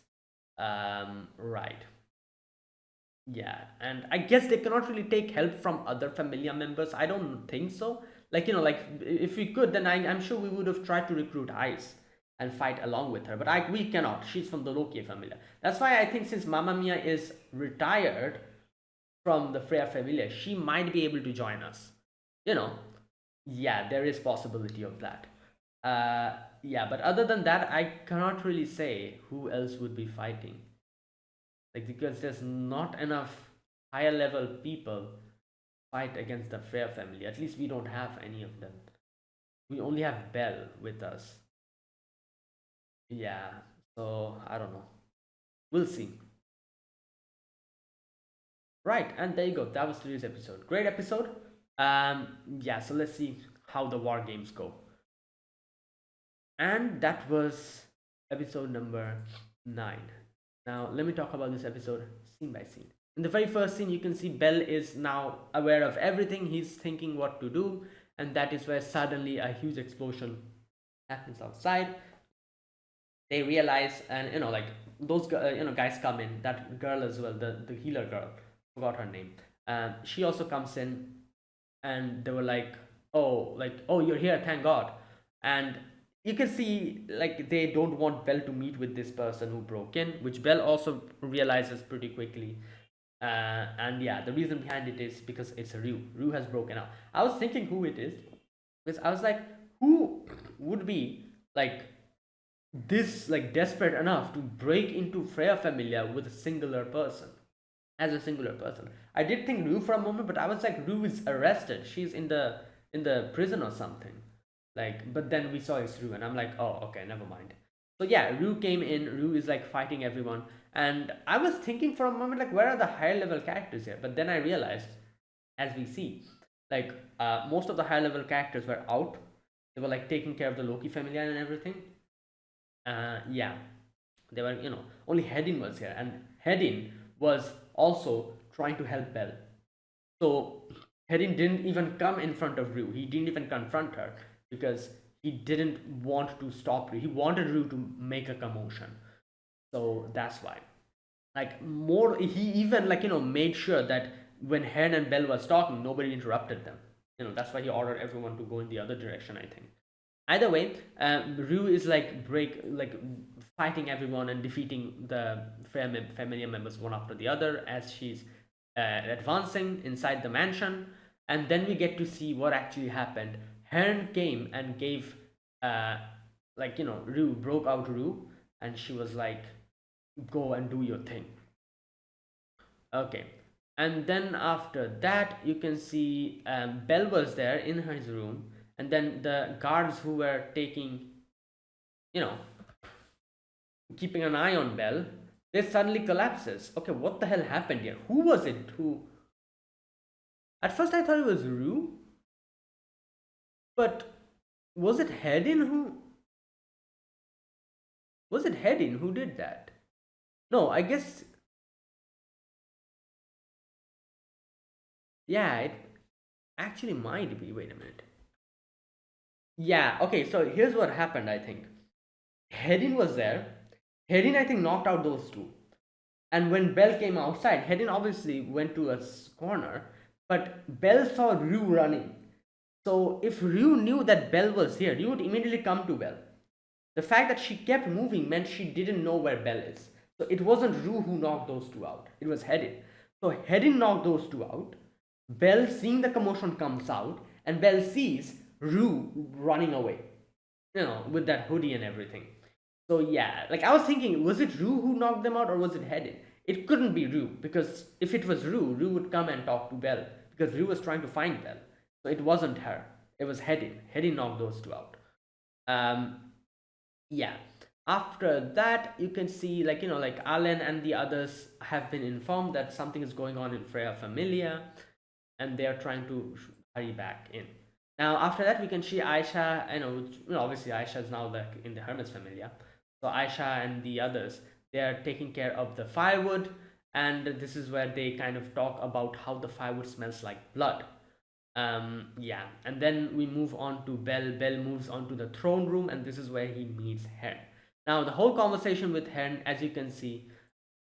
Right. Yeah, and I guess they cannot really take help from other familia members. I don't think so. Like, like, if we could, then I'm sure we would have tried to recruit Ice and fight along with her. But we cannot. She's from the Loki familia. That's why I think since Mamma Mia is retired from the Freya familia, she might be able to join us. You know, yeah, there is possibility of that. Yeah, but other than that, I cannot really say who else would be fighting. Like, because there's not enough higher level people fight against the Freya family. At least we don't have any of them. We only have Belle with us. Yeah, so I don't know. We'll see. Right, and there you go. That was today's episode. Great episode. Yeah, so let's see how the war games go. And that was episode number 9. Now let me talk about this episode scene by scene. In the very first scene, you can see Bell is now aware of everything. He's thinking what to do, and that is where suddenly a huge explosion happens outside. They realize, and like those guys come in. That girl as well, the healer girl, forgot her name. She also comes in, and they were like, oh, you're here, thank God. And you can see like they don't want Bell to meet with this person who broke in, which Bell also realizes pretty quickly. And yeah, the reason behind it is because it's Ryu has broken out. I was thinking who it is, because I was like, who would be like this, like desperate enough to break into Freya Familia with a singular person, as a singular person. I did think Rue for a moment, but I was like, Rue is arrested. She's in the prison or something. Like, but then we saw it's Rue, and I'm like, oh, okay, never mind. So yeah, Rue came in. Rue is like fighting everyone, and I was thinking for a moment, like, where are the higher level characters here? But then I realized, as we see, like, most of the higher level characters were out. They were like taking care of the Loki family and everything. Yeah, they were, only Hedin was here, and Hedin was also trying to help Bell. So Hedin didn't even come in front of Rue. He didn't even confront her because he didn't want to stop Rue. He wanted Rue to make a commotion. So that's why. Like more, he even like made sure that when Hen and Bell was talking, nobody interrupted them. That's why he ordered everyone to go in the other direction, I think. Either way, Rue is like fighting everyone and defeating the family members one after the other as she's advancing inside the mansion. And then we get to see what actually happened. Hearn came and gave uh, Rue broke out Rue, and she was like, go and do your thing. Okay. And then after that, you can see Belle was there in his room, and then the guards who were taking, you know, keeping an eye on Belle, they suddenly collapses. Okay, what the hell happened here? Who was it? Who? At first, I thought it was Rue, but was it Hedin who? Was it Hedin who did that? No, I guess. Yeah, it actually might be. Wait a minute. Yeah. Okay. So here's what happened. I think Hedin was there. Hedin, I think, knocked out those two. And when Bell came outside, Hedin obviously went to a corner, but Bell saw Rue running. So if Rue knew that Bell was here, Rue would immediately come to Bell. The fact that she kept moving meant she didn't know where Bell is. So it wasn't Rue who knocked those two out. It was Hedin. So Hedin knocked those two out. Bell, seeing the commotion, comes out, and Bell sees Rue running away. With that hoodie and everything. So yeah, like I was thinking, was it Rue who knocked them out or was it Hedin? It couldn't be Rue because if it was Rue, Rue would come and talk to Bell because Rue was trying to find Bell. So it wasn't her. It was Hedin. Hedin knocked those two out. Um, yeah. After that, you can see like Allen and the others have been informed that something is going on in Freya Familia, and they are trying to hurry back in. Now, after that, we can see Aisha. Obviously, Aisha is now in the Hermes Familia. So Aisha and the others, they are taking care of the firewood, and this is where they kind of talk about how the firewood smells like blood. Yeah, and then we move on to Bell. Bell moves on to the throne room, and this is where he meets Hen. Now, the whole conversation with Hen, as you can see,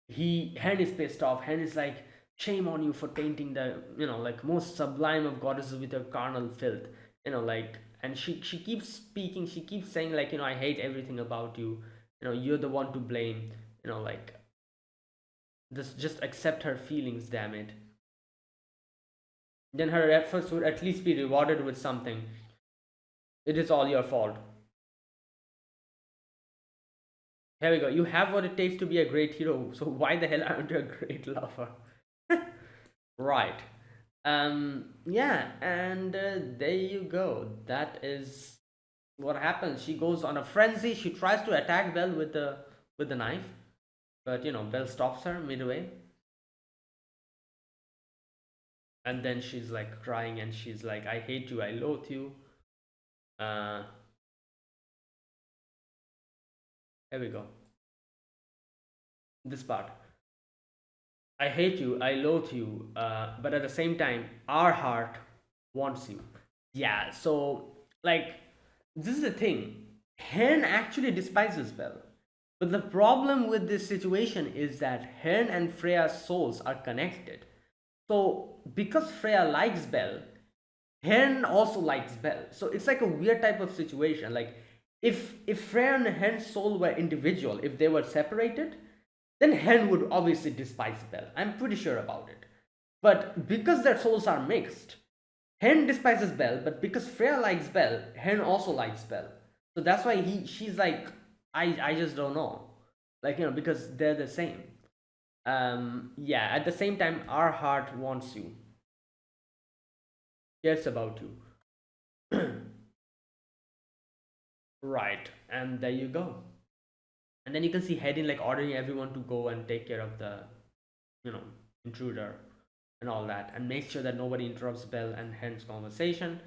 Hen is pissed off. Hen is like, shame on you for tainting the like most sublime of goddesses with your carnal filth. Like, and she keeps speaking. She keeps saying like, I hate everything about you. You're the one to blame. Like, just accept her feelings, damn it. Then her efforts would at least be rewarded with something. It is all your fault. Here we go. You have what it takes to be a great hero. So why the hell aren't you a great lover? Right. Yeah, and there you go. That is what happens. She goes on a frenzy. She tries to attack Belle with the knife, but Belle stops her midway, and then she's like crying and she's like, "I hate you. I loathe you." Uh, Here we go. This part. I hate you, I loathe you, but at the same time, our heart wants you. Yeah, so, like, this is the thing. Hearn actually despises Belle. But the problem with this situation is that Hearn and Freya's souls are connected. So, because Freya likes Belle, Hearn also likes Belle. So it's like a weird type of situation. Like, if Freya and Hearn's soul were individual, if they were separated, then Hen would obviously despise Belle. I'm pretty sure about it. But because their souls are mixed, Hen despises Belle, but because Freya likes Belle, Hen also likes Belle. So that's why she's like, I just don't know. Like, because they're the same. Yeah, at the same time, our heart wants you, cares about you. Right, and there you go. And then you can see Hedin like ordering everyone to go and take care of the, you know, intruder and all that, and make sure that nobody interrupts Bell and Hen's conversation.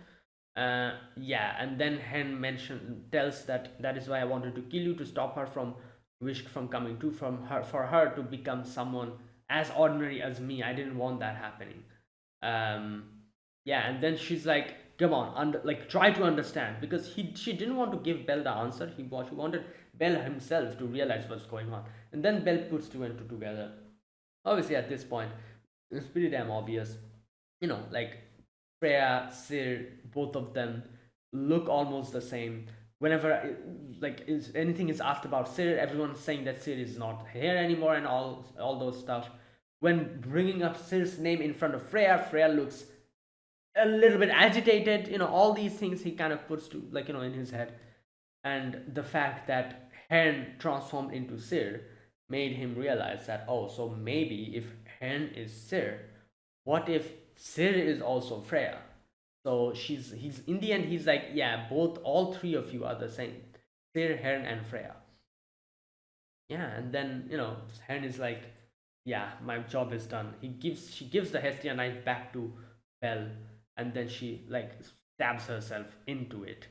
Yeah, and then Hen tells that that is why I wanted to kill you, to stop her from wish from coming to from her, for her to become someone as ordinary as me. I didn't want that happening. um yeah, and then she's like, come on, like, try to understand, because she didn't want to give Bell the answer. She wanted Bell himself to realize what's going on, and then Bell puts two and two together. Obviously at this point it's pretty damn obvious, like, Freya, Sir, both of them look almost the same. Whenever like is anything is asked about Sir, everyone's saying that Sir is not here anymore and all those stuff. When bringing up Sir's name in front of Freya, Freya looks a little bit agitated. All these things he kind of puts to, like, in his head. And the fact that Hen transformed into Sir made him realize that, oh, so maybe if Hen is Sir, what if Sir is also Freya? So he's in the end he's like, yeah, both, all three of you are the same, Sir, Hen, and Freya. Yeah, and then Hen is like, yeah, my job is done. She gives the Hestia knife back to Belle, and then she like stabs herself into it.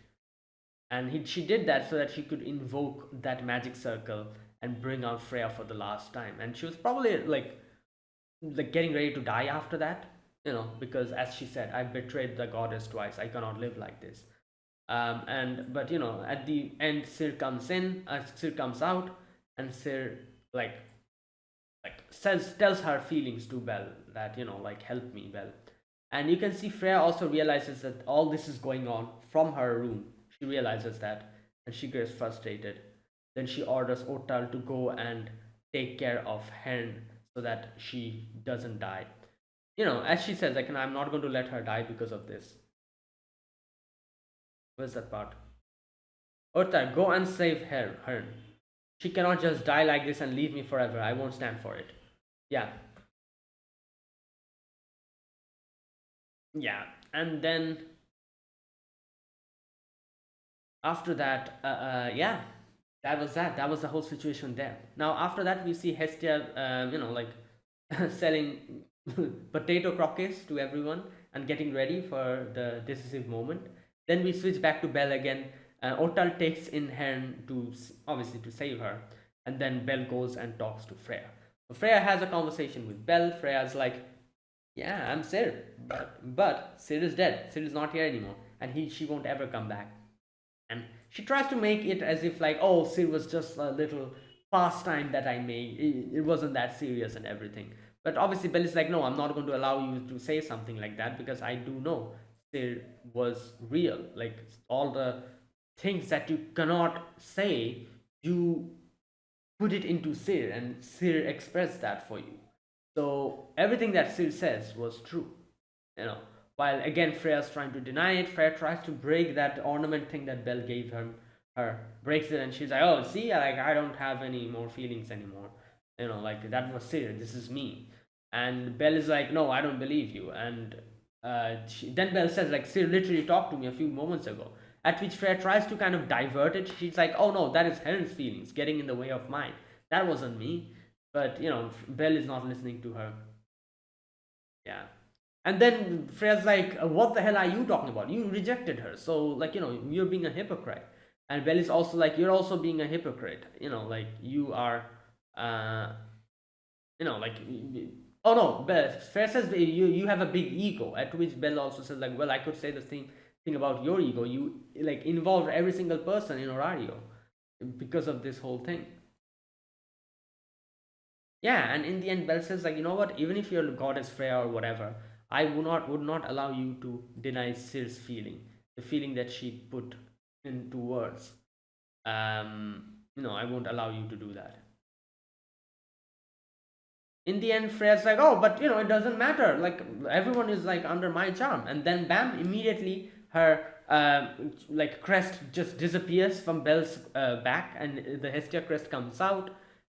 And she did that so that she could invoke that magic circle and bring out Freya for the last time. And she was probably like getting ready to die after that, because as she said, I betrayed the goddess twice. I cannot live like this. And but at the end, Sir comes out, and Sir like tells her feelings to Belle, that like, help me, Belle. And you can see Freya also realizes that all this is going on from her room. She realizes that, and she gets frustrated. Then she orders Otal to go and take care of Hen so that she doesn't die. As she says, like, I'm not going to let her die because of this. Where's that part? Otal, go and save her. Hern. She cannot just die like this and leave me forever. I won't stand for it. Yeah, yeah. And then after that, yeah, that was that. That was the whole situation there. Now after that, we see Hestia, like selling potato croquettes to everyone and getting ready for the decisive moment. Then we switch back to Belle again. Otal takes in hand to obviously to save her, and then Belle goes and talks to Freya. So Freya has a conversation with Belle. Freya's like, "Yeah, I'm Sir, but Sir is dead. Sir is not here anymore, and she won't ever come back." And she tries to make it as if, like, oh, Sid was just a little pastime that I made. It wasn't that serious and everything. But obviously Bell is like, no, I'm not going to allow you to say something like that, because I do know Sid was real. Like, all the things that you cannot say, you put it into Sir, and Sir expressed that for you. So everything that Sir says was true. you know while again Freya's trying to deny it. Freya tries to break that ornament thing that Belle gave her, breaks it, and she's like, oh, see, like, I don't have any more feelings anymore. Like, that was Sir, this is me. And Belle is like, no, I don't believe you. And then Belle says, like, Sir literally talked to me a few moments ago. At which Freya tries to kind of divert it. She's like, oh no, that is Helen's feelings getting in the way of mine. That wasn't me. But Belle is not listening to her. Yeah. And then Freya's like, what the hell are you talking about? You rejected her. So, like, you're being a hypocrite. And Belle is also like, you're also being a hypocrite. Like, you are, like, Oh no, Freya says that you have a big ego. At which Belle also says like, well, I could say the same thing about your ego. You like involved every single person in Orario because of this whole thing. Yeah, and in the end, Belle says like, you know what? Even if you're goddess Freya or whatever, I would not allow you to deny Cir's feeling, the feeling that she put into words. I won't allow you to do that. In the end, Freya's like, oh, but it doesn't matter. Like everyone is like under my charm, and then bam, immediately her like crest just disappears from Belle's back, and the Hestia crest comes out,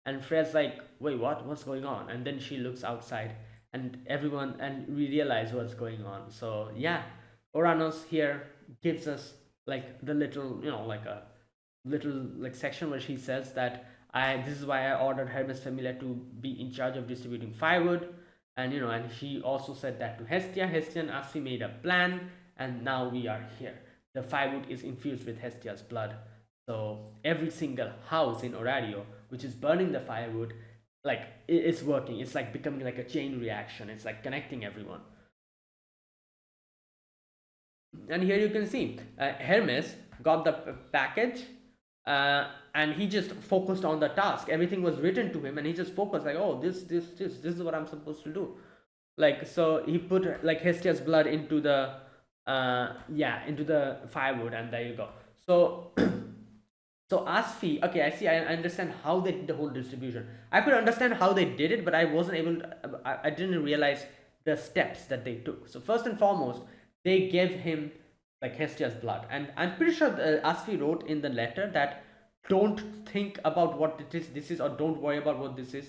and Freya's like, wait, what? What's going on? And then she looks outside, and we realize what's going on. So yeah, Oranos here gives us like the little, like a little like section where she says that I this is why I ordered Hermes Familia to be in charge of distributing firewood, and she also said that to Hestia. Hestia and Asfi made a plan, and now we are here. The firewood is infused with Hestia's blood, so every single house in Orario which is burning the firewood, like it's working. It's like becoming like a chain reaction. It's like connecting everyone. And here you can see Hermes got the package, and he just focused on the task. Everything was written to him, and he just focused like, oh, this is what I'm supposed to do. Like, so he put like Hestia's blood into the into the firewood, and there you go. So so Asfi, okay, I see. I understand how they did the whole distribution. I could understand how they did it, but I wasn't able to. I didn't realize the steps that they took. So first and foremost, they gave him like Hestia's blood, and I'm pretty sure Asfi wrote in the letter that don't think about what it is. This is, or don't worry about what this is.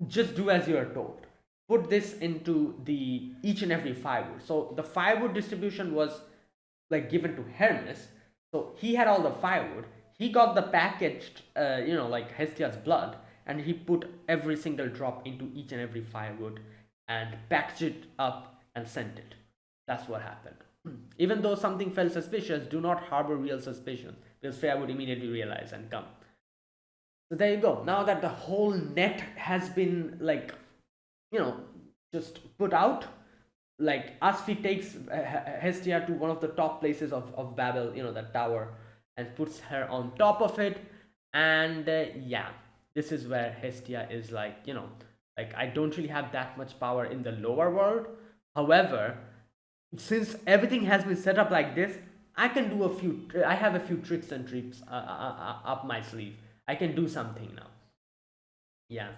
Just do as you are told. Put this into the each and every firewood. So the firewood distribution was like given to Hermes. So he had all the firewood. He got the packaged, like Hestia's blood, and he put every single drop into each and every firewood and packaged it up and sent it. That's what happened. Even though something felt suspicious, do not harbor real suspicion because Freya would immediately realize and come. So there you go. Now that the whole net has been like, you know, just put out, like Asfi takes Hestia to one of the top places of Babel, that tower, and puts her on top of it. And yeah, this is where Hestia is like, like I don't really have that much power in the lower world. However, since everything has been set up like this, I have a few tricks and tricks up my sleeve. I can do something now. Yeah.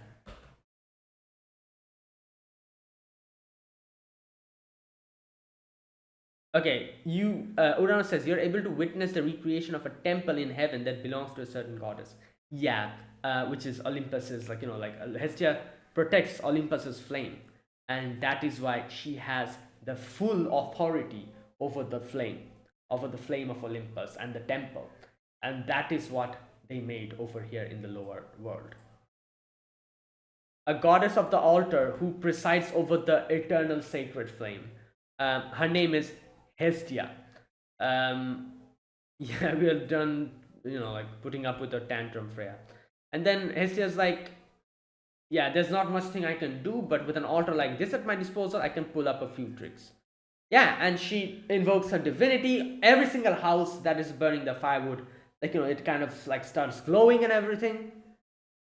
Okay, Urano says you're able to witness the recreation of a temple in heaven that belongs to a certain goddess. Yeah, which is Olympus's, like, Hestia protects Olympus's flame, and that is why she has the full authority over the flame of Olympus and the temple, and that is what they made over here in the lower world. A goddess of the altar who presides over the eternal sacred flame. Her name is Hestia. Um, yeah, we are done, like putting up with her tantrum, Freya. And then Hestia's like, yeah, there's not much thing I can do, but with an altar like this at my disposal, I can pull up a few tricks. Yeah, and she invokes her divinity. Every single house that is burning the firewood, like, it kind of like starts glowing and everything.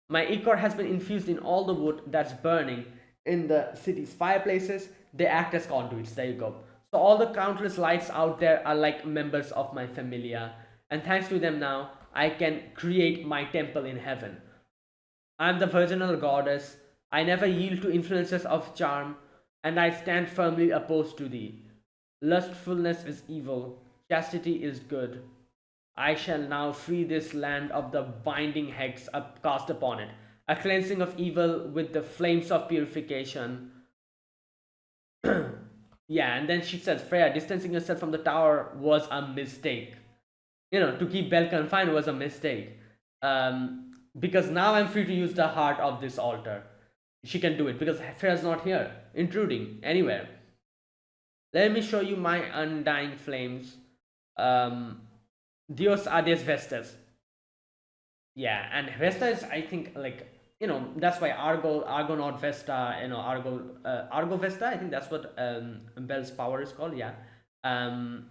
My ichor has been infused in all the wood that's burning in the city's fireplaces. They act as conduits. There you go. So all the countless lights out there are like members of my familia, and thanks to them now, I can create my temple in heaven. I am the virginal goddess. I never yield to influences of charm, and I stand firmly opposed to thee. Lustfulness is evil, chastity is good. I shall now free this land of the binding hex cast upon it, a cleansing of evil with the flames of purification. Yeah, and then she says, Freya, distancing yourself from the tower was a mistake. To keep Bel confined was a mistake. Because now I'm free to use the heart of this altar. She can do it because Freya's not here, intruding anywhere. Let me show you my undying flames. Dios Ades Vestas. Yeah, and Vesta is, I think, like that's why Argonaut Vesta, Argo Vesta, I think that's what Bell's power is called. Yeah. um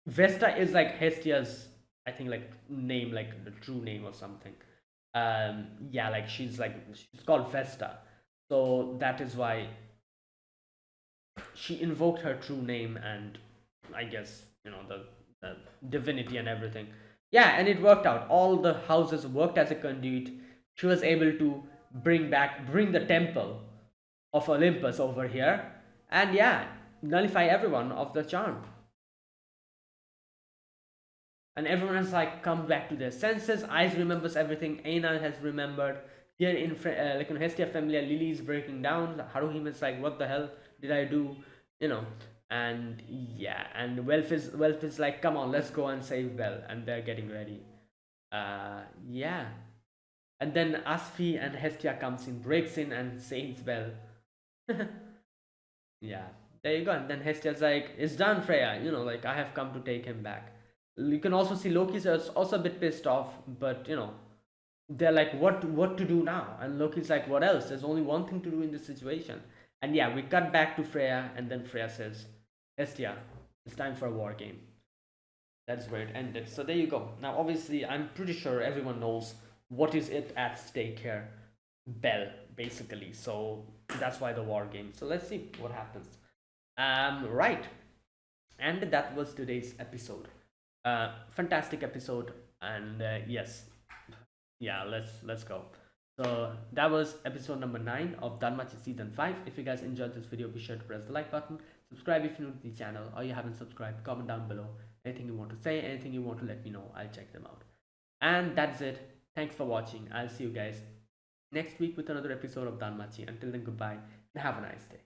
Vesta is like Hestia's, I think, like name, like the true name or something. Yeah, like she's called Vesta, so that is why she invoked her true name, and I guess the divinity and everything. Yeah, and it worked out. All the houses worked as a conduit. She was able to bring the temple of Olympus over here, and yeah, nullify everyone of the charm. And everyone has like come back to their senses. Ice remembers everything. Aina has remembered. Here in like in Hestia Familia, Lily is breaking down. Haruhime is like, "What the hell did I do?" You know. And yeah, and Welf is like, "Come on, let's go and save Belle," and they're getting ready. Yeah. And then Asfi and Hestia comes in, breaks in, and saves Belle. Yeah, there you go. And then Hestia's like, "It's done, Freya. Like I have come to take him back." You can also see Loki's also a bit pissed off, but they're like, what to do now? And Loki's like, what else? There's only one thing to do in this situation. And yeah, we cut back to Freya, and then Freya says, Hestia, it's time for a war game. That's where it ended. So there you go. Now, obviously, I'm pretty sure everyone knows what is it at stake here. Bell, basically. So that's why the war game. So let's see what happens. Right. And that was today's episode. Fantastic episode, and yes, yeah, let's go. So that was episode number 9 of Danmachi season 5. If you guys enjoyed this video, be sure to press the like button, subscribe if you're new to the channel, or you haven't subscribed. Comment down below anything you want to say, anything you want to let me know. I'll check them out. And that's it. Thanks for watching. I'll see you guys next week with another episode of Danmachi. Until then, goodbye and have a nice day.